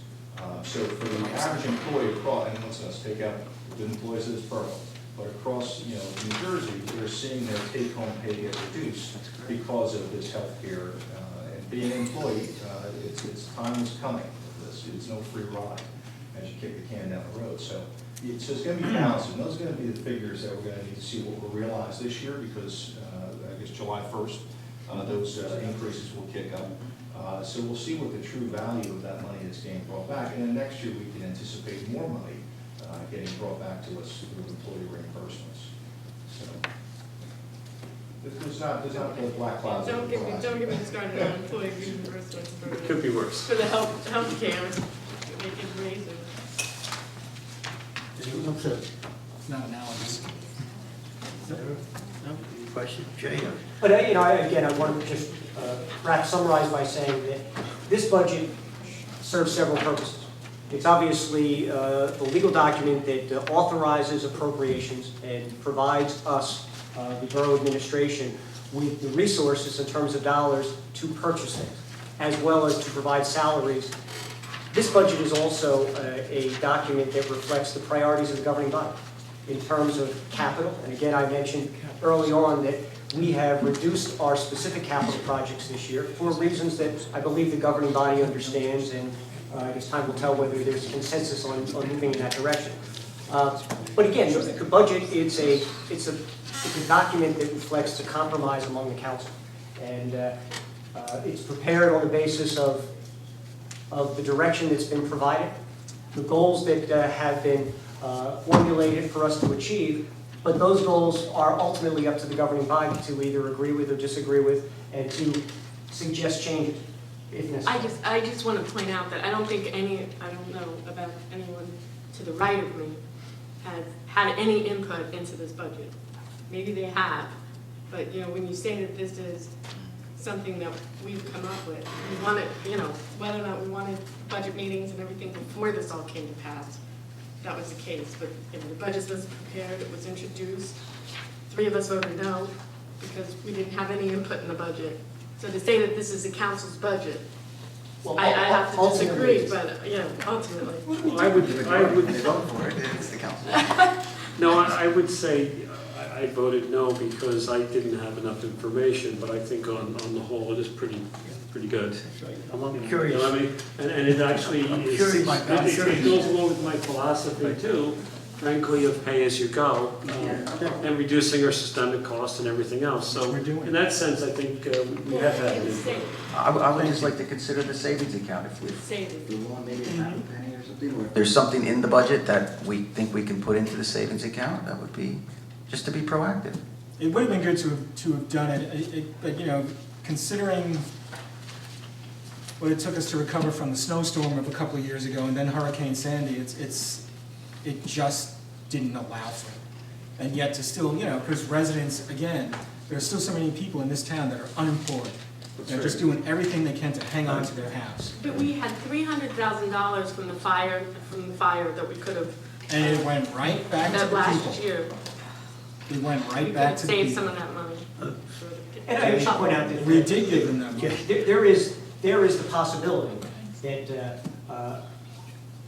M: So for the average employee across, and let's take out the employees of this borough, but across, New Jersey, they're seeing their take-home pay get reduced because of this healthcare. And being an employee, it's time is coming with this. It's no free ride as you kick the can down the road. So it's going to be balanced, and those are going to be the figures that we're going to need to see what we'll realize this year, because I guess July 1st, those increases will kick up. So we'll see what the true value of that money is getting brought back. And then next year, we can anticipate more money getting brought back to us through employee reimbursements. So there's not the black clouds.
C: Don't get me started on employee reimbursements
D: It could be worse.
C: for the healthcare, they give raises.
G: It's not analogous.
A: No? Question, Jay?
B: But, again, I want to just perhaps summarize by saying that this budget serves several purposes. It's obviously the legal document that authorizes appropriations and provides us, the borough administration, with the resources in terms of dollars to purchase things, as well as to provide salaries. This budget is also a document that reflects the priorities of the governing body in terms of capital. And again, I mentioned early on that we have reduced our specific capital projects this year for reasons that I believe the governing body understands, and I guess time will tell whether there's consensus on moving in that direction. But again, the budget, it's a document that reflects the compromise among the council. And it's prepared on the basis of the direction that's been provided, the goals that have been formulated for us to achieve, But those goals are ultimately up to the governing body to either agree with or disagree with, and to suggest changes if necessary.
C: I just want to point out that I don't know about anyone to the right of me has had any input into this budget. Maybe they have, but, you know, when you say that this is something that we've come up with, we wanted, you know, whether or not we wanted budget meetings and everything before this all came to pass, that was the case. But, you know, the budget was prepared, it was introduced. 3 of us voted no because we didn't have any input in the budget. So to say that this is the council's budget,
B: Well,
C: I have to
B: ultimately,
C: disagree, but, you know, ultimately.
D: I would,
H: vote for it, it's the council.
D: no, I would say I voted no because I didn't have enough information, but I think on the whole, it is pretty good.
A: I'm curious.
D: You know what I mean? And it actually is,
A: curious.
D: it goes along with my philosophy too, frankly, of pay as you go, and reducing our systemic costs and everything else. So
G: We're doing.
D: in that sense, I think we have had
C: It
D: an
C: was
D: input.
C: safe,
H: I would just like to consider the savings account if we,
C: safe.
H: maybe half a penny or something. Or if there's something in the budget that we think we can put into the savings account, that would be, just to be proactive.
G: It would have been good to have done it, but, you know, considering what it took us to recover from the snowstorm of a couple of years ago and then Hurricane Sandy, it just didn't allow for it. And yet to still, you know, because residents, again, there are still so many people in this town that are unemployed. They're just doing everything they can to hang on to their house.
C: But we had $300,000 from the fire that we could have.
G: And it went right back to
C: That
G: the
C: last
G: people.
C: year.
G: It went
C: We
G: right
C: could
G: back
C: have
G: to the
C: saved some
G: people.
C: of that money.
B: And I should point out that
G: We did give them that money.
B: there is the possibility that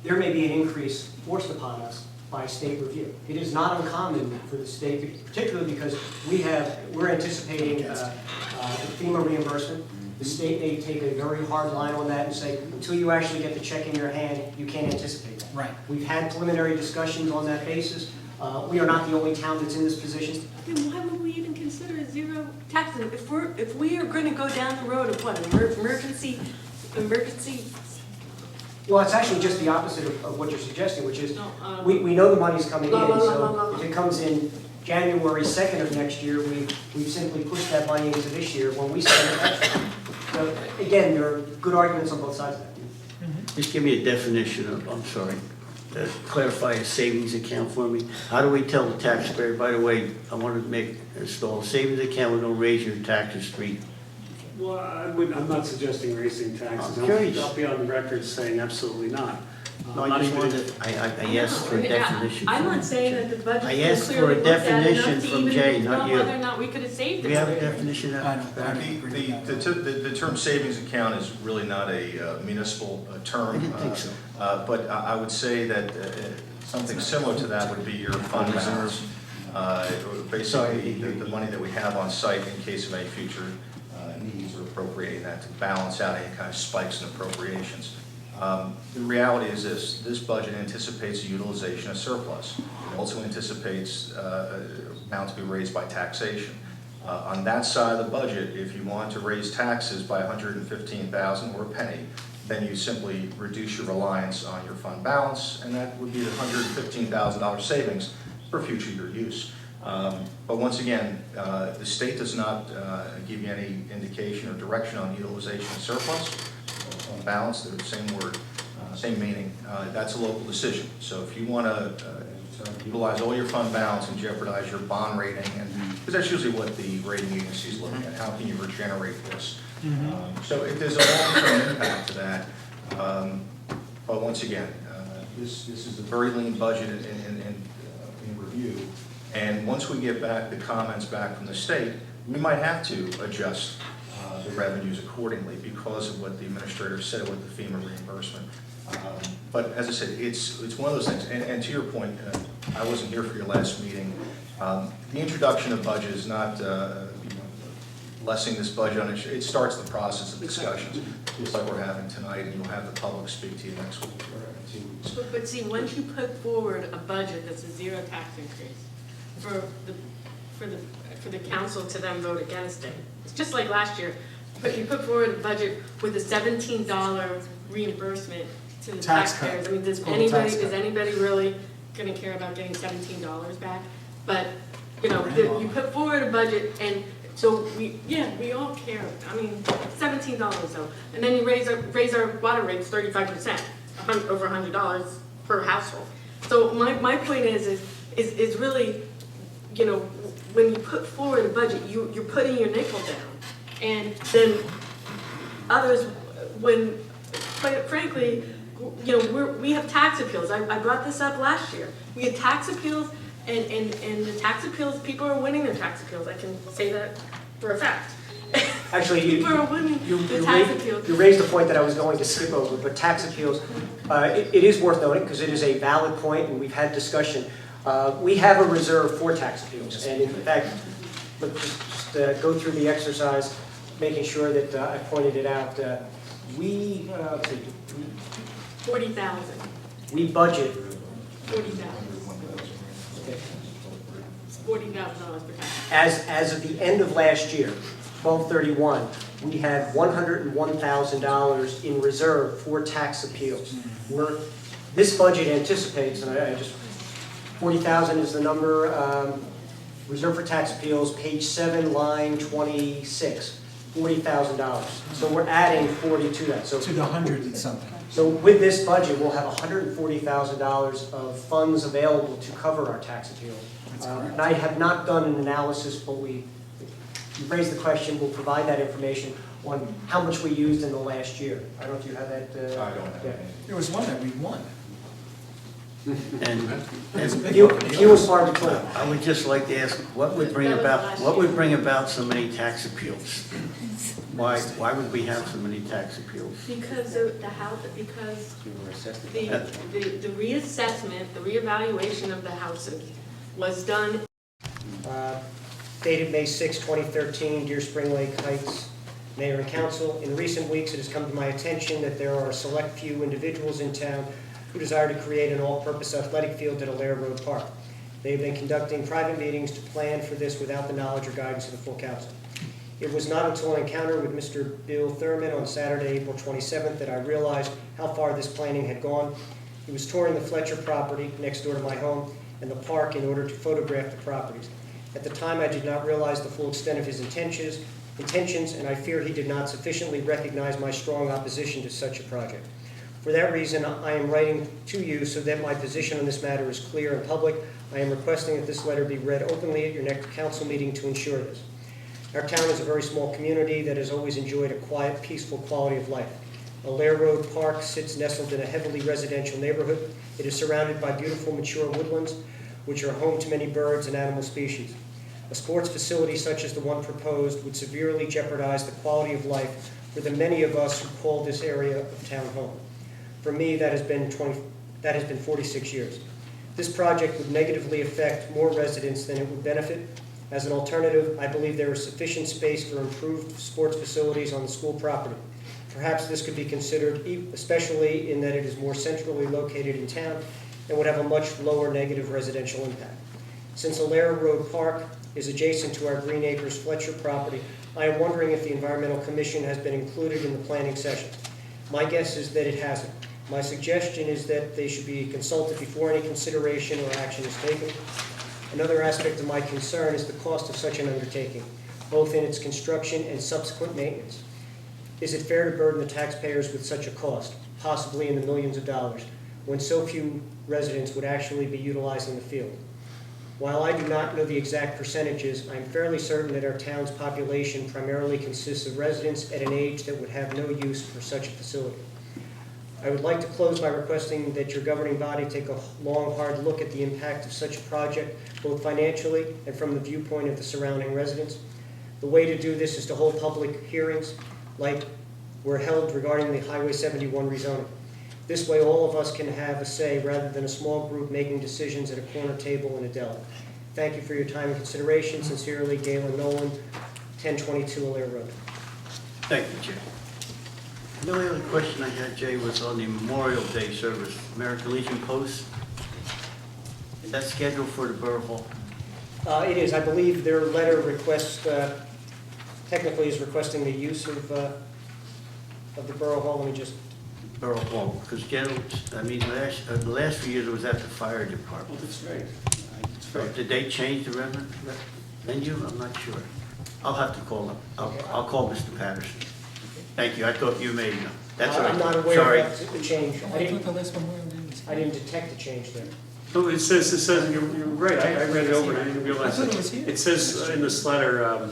B: there may be an increase forced upon us by state review. It is not uncommon for the state, particularly because we're anticipating FEMA reimbursement. The state may take a very hard line on that and say, until you actually get the check in your hand, you can't anticipate that.
G: Right.
B: We've had preliminary discussions on that basis. We are not the only town that's in this position.
C: Then why would we even consider a zero tax? If we are going to go down the road of what, emergency?
B: Well, it's actually just the opposite of what you're suggesting, which is,
C: No,
B: we know the money's coming in,
C: No.
B: so if it comes in January 2nd of next year, we've simply pushed that money into this year when we spend it extra. So again, there are good arguments on both sides of that.
A: Just give me a definition of, I'm sorry, clarify a savings account for me. How do we tell the taxpayer, by the way, I want to install a savings account, we're going to raise your taxes 3?
D: Well, I'm not suggesting raising taxes.
A: I'm curious.
D: I'll be on the record saying absolutely not.
A: No,
D: Not
A: I just
D: even-
A: wanted, I asked for a definition.
C: I'm
A: from
C: not saying that the budget
A: I
C: was
A: asked for
C: clearly
A: a
C: looked at
A: definition
C: enough to
A: from
C: even
A: Jay,
C: know
A: not you.
C: whether or not we could have saved it.
A: We have a
C: earlier.
A: definition of
G: I don't agree with that.
L: The term savings account is really not a municipal term.
A: I didn't think so.
L: But I would say that something similar to that would be your fund balance. Basically, the money that we have on site in case of any future needs or appropriating that to balance out any kind of spikes in appropriations. The reality is this budget anticipates the utilization of surplus. It also anticipates amount to be raised by taxation. On that side of the budget, if you want to raise taxes by $115,000 or a penny, then you simply reduce your reliance on your fund balance, and that would be the $115,000 savings for future year use. But once again, the state does not give you any indication or direction on utilization of surplus. On balance, they're the same word, same meaning. That's a local decision. So if you want to utilize all your fund balance and jeopardize your bond rating, and because that's usually what the rating agency is looking at, how can you regenerate this? So if there's a long-term impact to that, but once again, this is a very lean budget in review, and once we get back the comments back from the state, we might have to adjust the revenues accordingly because of what the administrator said with the FEMA reimbursement. But as I said, it's one of those things, and to your point, I wasn't here for your last meeting. The introduction of budget is not lessening this budget on it. It starts the process of discussions, just like we're having tonight, and you'll have the public speak to you next week or in 2 weeks.
C: But see, once you put forward a budget that's a zero tax increase, for the council to then vote against it, it's just like last year, but you put forward a budget with a $17 reimbursement to the
G: Tax cut.
C: taxpayers. I mean,
G: It's called a tax cut.
C: is anybody really gonna care about getting $17 back? But, you know, you put forward a budget, and so we all care. I mean, $17 though, and then you raise our water rates 35%, over $100 per household. So my point is really, you know, when you put forward a budget, you're putting your nickel down, and then others, when, quite frankly, you know, we have tax appeals. I brought this up last year. We had tax appeals, and the tax appeals, people are winning their tax appeals. I can say that for a fact.
B: Actually,
C: People are winning the tax appeals.
B: you raised a point that I was going to skip over, but tax appeals, it is worth noting because it is a valid point, and we've had discussion. We have a reserve for tax appeals, and in fact, let's just go through the exercise, making sure that I pointed it out. We
C: 40,000.
B: we budget.
C: 40,000.
B: Okay.
C: It's $40,000 per tax.
B: As of the end of last year, 12/31, we had $101,000 in reserve for tax appeals. This budget anticipates, and I just, 40,000 is the number, reserve for tax appeals, page 7, line 26, $40,000. So we're adding 40 to that. So
G: To the 100 and something.
B: So with this budget, we'll have $140,000 of funds available to cover our tax appeals. And I have not done an analysis, but you raised the question, we'll provide that information on how much we used in the last year. I don't know if you have that.
M: I don't have
B: yeah.
M: any.
G: There was one that we won.
A: And
B: Few and far between.
A: I would just like to ask, what would bring about so many tax appeals? Why would we have so many tax appeals?
C: Because the reassessment, the reevaluation of the houses was done.
B: Dated May 6, 2013, Deer Spring Lake Heights Mayor and Council. In recent weeks, it has come to my attention that there are a select few individuals in town who desire to create an all-purpose athletic field at Allaire Road Park. They have been conducting private meetings to plan for this without the knowledge or guidance of the full council. It was not until an encounter with Mr. Bill Thurman on Saturday, April 27th, that I realized how far this planning had gone. He was touring the Fletcher property next door to my home and the park in order to photograph the properties. At the time, I did not realize the full extent of his intentions, and I fear he did not sufficiently recognize my strong opposition to such a project. For that reason, I am writing to you so that my position on this matter is clear and public. I am requesting that this letter be read openly at your next council meeting to ensure this. Our town is a very small community that has always enjoyed a quiet, peaceful quality of life. Allaire Road Park sits nestled in a heavily residential neighborhood. It is surrounded by beautiful mature woodlands, which are home to many birds and animal species. A sports facility such as the one proposed would severely jeopardize the quality of life for the many of us who call this area of town home. For me, that has been 46 years. This project would negatively affect more residents than it would benefit. As an alternative, I believe there is sufficient space for improved sports facilities on the school property. Perhaps this could be considered, especially in that it is more centrally located in town and would have a much lower negative residential impact. Since Allaire Road Park is adjacent to our Green Acres Fletcher property, I am wondering if the Environmental Commission has been included in the planning session. My guess is that it hasn't. My suggestion is that they should be consulted before any consideration or action is taken. Another aspect of my concern is the cost of such an undertaking, both in its construction and subsequent maintenance. Is it fair to burden the taxpayers with such a cost, possibly in the millions of dollars, when so few residents would actually be utilizing the field? While I do not know the exact percentages, I am fairly certain that our town's population primarily consists of residents at an age that would have no use for such a facility. I would like to close by requesting that your governing body take a long, hard look at the impact of such a project, both financially and from the viewpoint of the surrounding residents. The way to do this is to hold public hearings like were held regarding the Highway 71 rezoning. This way all of us can have a say rather than a small group making decisions at a corner table in a deli. Thank you for your time and consideration. Sincerely, Galen Nolan, 1022 Allaire Road.
A: Thank you, Jay. The only other question I had, Jay, was on the Memorial Day service, American Legion Post. Is that scheduled for the Borough Hall?
B: It is. I believe their letter request technically is requesting the use of the Borough Hall. Let me just...
A: Borough Hall, because the last few years it was at the fire department.
D: Well, that's right.
A: So did they change the venue? I'm not sure. I'll have to call them. I'll call Mr. Patterson. Thank you, I thought you may know. That's all right.
B: I'm not aware
A: Sorry.
B: of the change.
G: I thought the last one was.
B: I didn't detect the change there.
D: No, it says, you're right, I read it over and I didn't realize.
G: I thought it was here.
D: It says in this letter,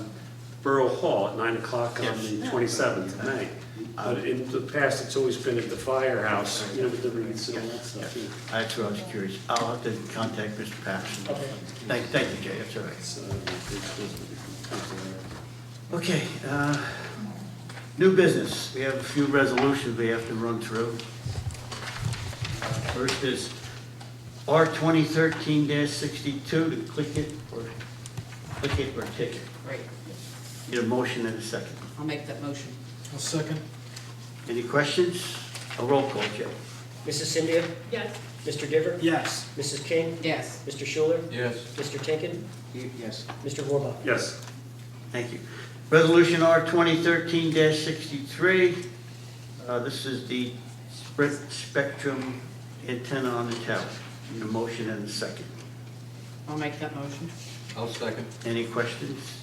D: Borough Hall at 9 o'clock on
A: Yes.
D: the 27th of May. But in the past, it's always been at the firehouse, with the wreaths and all that stuff. yeah.
A: That's what I was curious. I'll have to contact Mr. Patterson.
B: Okay.
A: Thank you, Jay, that's all right.
D: It's,
A: Okay, new business. We have a few resolutions we have to run through. First is R 2013-62, to click it or take it.
K: Right.
A: Need a motion and a second.
K: I'll make that motion.
G: I'll second.
A: Any questions? A roll call, Jay.
B: Mrs. Cynthia?
C: Yes.
B: Mr. Diver?
G: Yes.
B: Mrs. King?
K: Yes.
B: Mr. Schuler?
L: Yes.
B: Mr. Tinkin?
H: Yes.
B: Mr. Vorbach?
D: Yes.
A: Thank you. Resolution R 2013-63. This is the Sprint Spectrum antenna on the tower. Need a motion and a second.
K: I'll make that motion.
L: I'll second.
A: Any questions?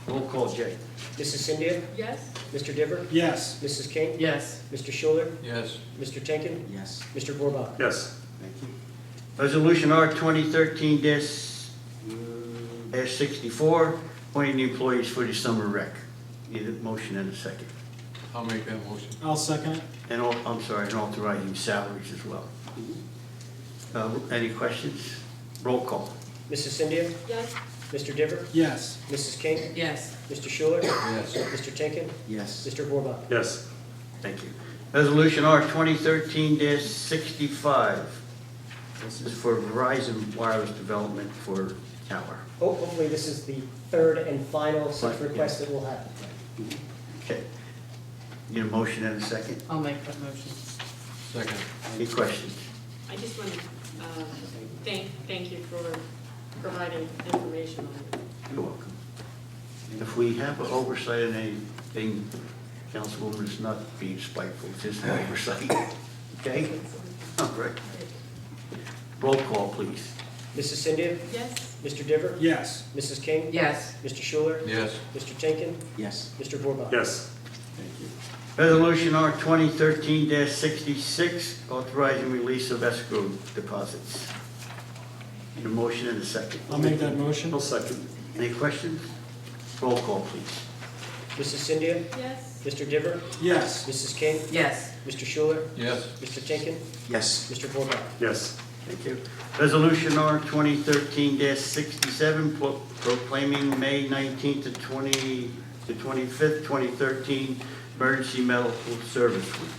A: Roll call, Jay.
B: Mrs. Cynthia?
C: Yes.
B: Mr. Diver?
G: Yes.
B: Mrs. King?
K: Yes.
B: Mr. Schuler?
L: Yes.
B: Mr. Tinkin?
H: Yes.
B: Mr. Vorbach?
D: Yes.
A: Thank you. Resolution R 2013-64, appointing the employees for the summer rec. Need a motion and a second.
L: I'll make that motion.
G: I'll second it.
A: And, and authorizing salaries as well. Any questions? Roll call.
B: Mrs. Cynthia?
C: Yes.
B: Mr. Diver?
G: Yes.
B: Mrs. King?
K: Yes.
B: Mr. Schuler?
L: Yes.
B: Mr. Tinkin?
H: Yes.
B: Mr. Vorbach?
D: Yes.
A: Thank you. Resolution R 2013-65. This is for Verizon Wireless Development for Tower.
B: Hopefully, this is the third and final such
A: Right,
B: request that will happen.
A: Okay. Need a motion and a second?
K: I'll make that motion.
L: Second.
A: Any questions?
C: I just want to thank you for providing information on it.
A: You're welcome. If we have an oversight on anything, Councilwoman, is not being spiteful, it's just an oversight. Okay? Oh, great. Roll call, please.
B: Mrs. Cynthia?
C: Yes.
B: Mr. Diver?
G: Yes.
B: Mrs. King?
K: Yes.
B: Mr. Schuler?
L: Yes.
B: Mr. Tinkin?
H: Yes.
B: Mr. Vorbach?
D: Yes.
A: Thank you. Resolution R 2013-66, authorizing release of escrow deposits. Need a motion and a second.
G: I'll make that motion.
D: I'll second.
A: Any questions? Roll call, please.
B: Mrs. Cynthia?
C: Yes.
B: Mr. Diver?
G: Yes.
B: Mrs. King?
K: Yes.
B: Mr. Schuler?
L: Yes.
B: Mr. Tinkin?
H: Yes.
B: Mr. Vorbach?
D: Yes.
A: Thank you. Resolution R 2013-67, proclaiming May 19th to 25th, 2013, Emergency Medical Service Week.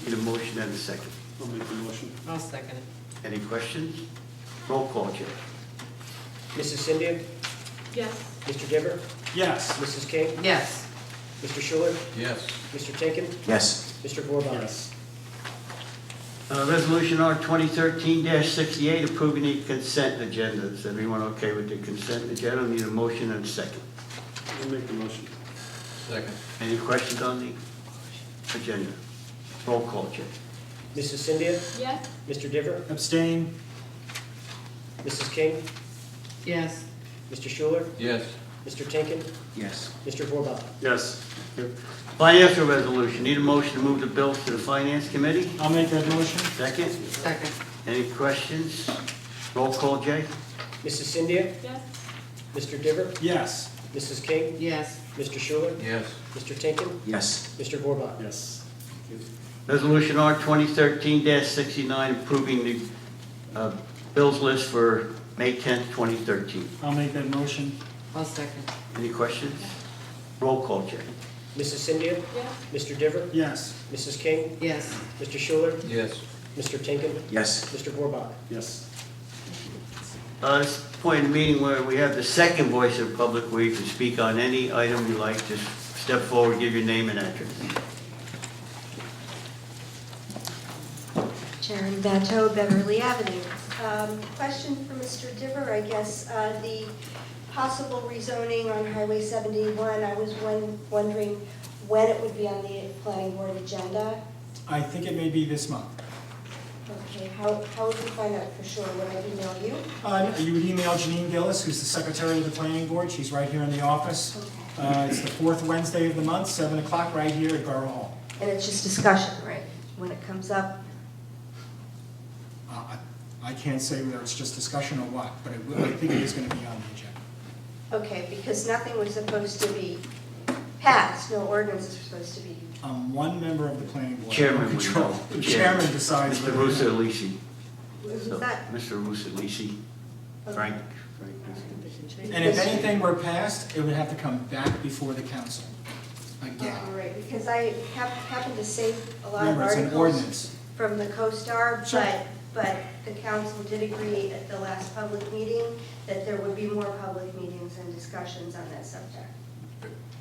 A: Need a motion and a second.
D: I'll make the motion.
K: I'll second it.
A: Any questions? Roll call, Jay.
B: Mrs. Cynthia?
C: Yes.
B: Mr. Diver?
G: Yes.
B: Mrs. King?
K: Yes.
B: Mr. Schuler?
L: Yes.
B: Mr. Tinkin?
H: Yes.
B: Mr. Vorbach?
D: Yes.
A: Resolution R 2013-68, approving the consent agenda. Is everyone okay with the consent agenda? Need a motion and a second.
D: I'll make the motion.
L: Second.
A: Any questions on the agenda? Roll call, Jay.
B: Mrs. Cynthia?
C: Yes.
B: Mr. Diver?
G: Abstain.
B: Mrs. King?
K: Yes.
B: Mr. Schuler?
L: Yes.
B: Mr. Tinkin?
H: Yes.
B: Mr. Vorbach?
D: Yes.
A: Financial resolution. Need a motion to move the bills to the Finance Committee?
G: I'll make that motion.
A: Second.
K: Second.
A: Any questions? Roll call, Jay.
B: Mrs. Cynthia?
C: Yes.
B: Mr. Diver?
G: Yes.
B: Mrs. King?
K: Yes.
B: Mr. Schuler?
L: Yes.
B: Mr. Tinkin?
H: Yes.
B: Mr. Vorbach?
D: Yes.
A: Resolution R 2013-69, approving the bills list for May 10th, 2013.
G: I'll make that motion.
K: I'll second.
A: Any questions? Roll call, Jay.
B: Mrs. Cynthia?
C: Yes.
B: Mr. Diver?
G: Yes.
B: Mrs. King?
K: Yes.
B: Mr. Schuler?
L: Yes.
B: Mr. Tinkin?
H: Yes.
B: Mr. Vorbach?
D: Yes.
A: This point in the meeting where we have the second voice of the public where you can speak on any item you like. Just step forward, give your name and address.
F: Sharon Bateau, Beverly Avenue. Question for Mr. Diver, I guess. The possible rezoning on Highway 71, I was wondering when it would be on the planning board agenda.
G: I think it may be this month.
F: Okay, how would you find out for sure? Would I email you?
G: You would email Janine Gillis, who's the secretary of the planning board. She's right here in the office.
F: Okay.
G: It's the fourth Wednesday of the month, 7 o'clock, right here at Borough Hall.
F: And it's just discussion, right? When it comes up?
G: I can't say whether it's just discussion or what, but I think it is going to be on the agenda.
F: Okay, because nothing was supposed to be passed, no ordinance is supposed to be.
G: One member of the planning board.
A: Chairman would
G: control.
A: know.
G: The chairman decides.
A: Mr.
G: whether-
A: Rusalisi.
F: Who's
A: So,
F: that?
A: Mr. Rusalisi, Frank.
G: And if anything were passed, it would have to come back before the council again.
F: All right, because I happened to save a lot of
G: Remember, it's an
F: articles
G: ordinance.
F: from the CoStar,
G: Sure.
F: but the council did agree at the last public meeting that there would be more public meetings and discussions on that subject.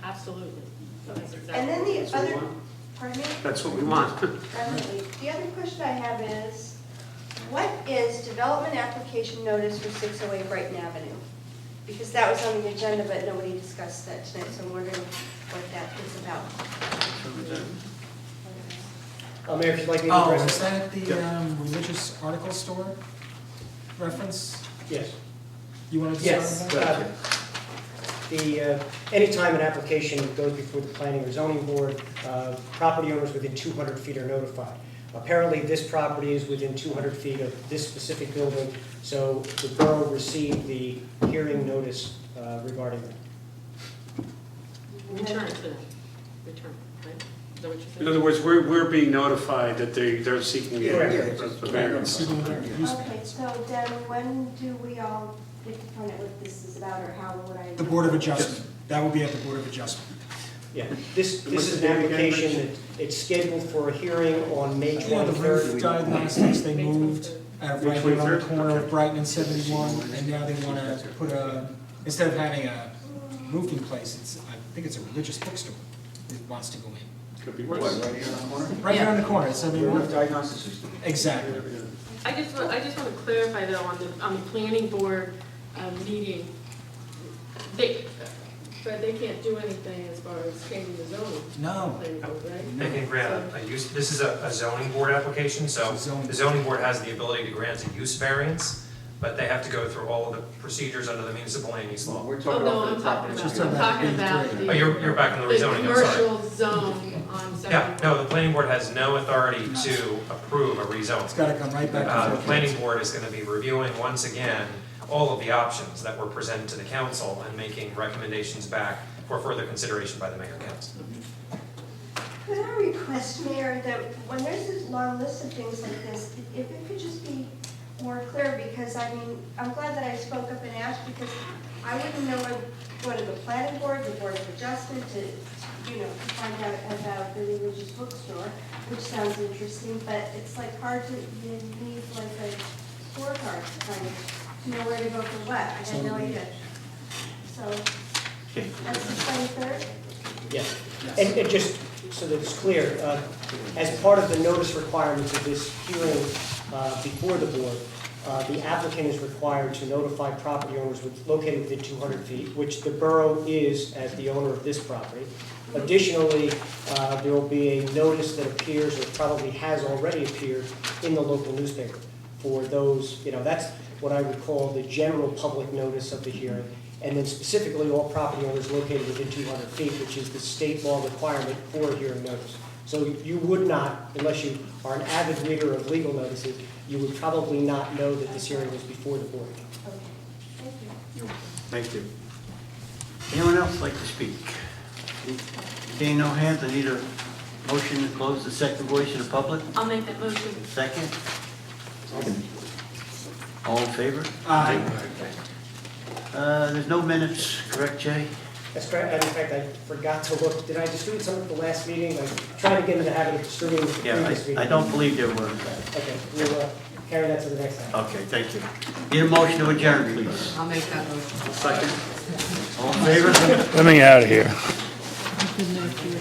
C: Absolutely. That's exactly.
F: And then the
D: That's what we
F: other,
D: want.
F: pardon me?
D: That's what we want.
F: Definitely. The other question I have is, what is development application notice for 608 Brighton Avenue? Because that was on the agenda, but nobody discussed that tonight, so I'm wondering what that is about.
B: Mayor, if you'd like me to
G: Oh,
B: address
G: is that the religious article store reference?
B: Yes.
G: You want to
B: Yes.
G: start with that?
B: Anytime an application goes before the planning or zoning board, property owners within 200 feet are notified. Apparently, this property is within 200 feet of this specific building, so the borough received the hearing notice regarding that.
C: Return to them. Return, right? Is that what you said?
D: In other words, we're being notified that they're seeking a
B: Correct.
D: variance.
F: Okay, so then when do we all get to find out what this is about, or how would I?
G: The Board of Adjustment. That will be at the Board of Adjustment.
B: Yeah, this
D: What's
B: is
D: the
B: an
D: date again,
B: application,
D: Rich?
B: it's scheduled for a hearing on May
G: Yeah, the roof
B: 23rd.
G: diagnostics, they moved out
D: May
G: right here on the
D: 23rd?
G: corner of
D: Okay.
G: Brighton and 71, and now they want to put instead of having a roofing place, I think it's a religious bookstore it wants to go in.
D: Could be
H: What,
D: worse.
H: right here on the corner?
G: Right here on the corner, at
H: Your
G: 71.
H: roof diagnosis system.
G: Exactly.
C: I just want to clarify though, on the planning board meeting, but they can't do anything as far as changing the zoning.
G: No.
C: Planning board, right?
I: They can grant a use, this is a zoning board application, so
G: It's a zoning
I: the zoning board has the ability to grant a use variance, but they have to go through all of the procedures under the municipal land use law.
H: We're
C: Oh,
H: talking
C: no,
H: about
C: I'm
H: the
C: talking
H: property.
G: Just
C: about, I'm
G: about
C: talking about
G: B3.
C: the.
I: Oh, you're back on the
C: The
I: rezoning, I'm sorry.
C: commercial zone on
I: Yeah,
C: 71.
I: no, the planning board has no authority to approve a
G: It's
I: rezone.
G: got to come right back
I: The
G: to
I: planning board is going to be reviewing once again all of the options that were presented to the council and making recommendations back for further consideration by the mayor and council.
F: Could I request, Mayor, that when there's this long list of things like this, if it could just be more clear, because I mean, I'm glad that I spoke up and asked, because I wouldn't know what to go to the planning board, the board of adjustment, to find out about the religious bookstore, which sounds interesting, but it's like hard to, you need like a scorecard to kind of know where to go for what. I had no idea. So,
A: Okay.
F: that's the 23rd?
B: Yes, and just so that it's clear, as part of the notice requirements of this hearing before the board, the applicant is required to notify property owners located within 200 feet, which the borough is as the owner of this property. Additionally, there will be a notice that appears, or probably has already appeared, in the local newspaper for those, that's what I would call the general public notice of the hearing, and then specifically all property owners located within 200 feet, which is the state law requirement for a hearing notice. So you would not, unless you are an avid reader of legal notices, you would probably not know that this hearing was before the board.
F: Okay, thank you.
A: Thank you. Anyone else like to speak? Seeing no hands, I need a motion to close the second voice of the public.
C: I'll make that motion.
A: Second? All in favor?
G: Aye.
A: There's no minutes, correct, Jay?
B: That's correct, and in fact, I forgot to look, did I distribute some at the last meeting? I tried to get into the habit of distributing the previous meeting.
A: I don't believe there were.
B: Okay, we'll carry that to the next time.
A: Okay, thank you. Need a motion to adjourn, please.
K: I'll make that motion.
A: Second. All in favor?
N: Let me out of here.
K: Good night, George.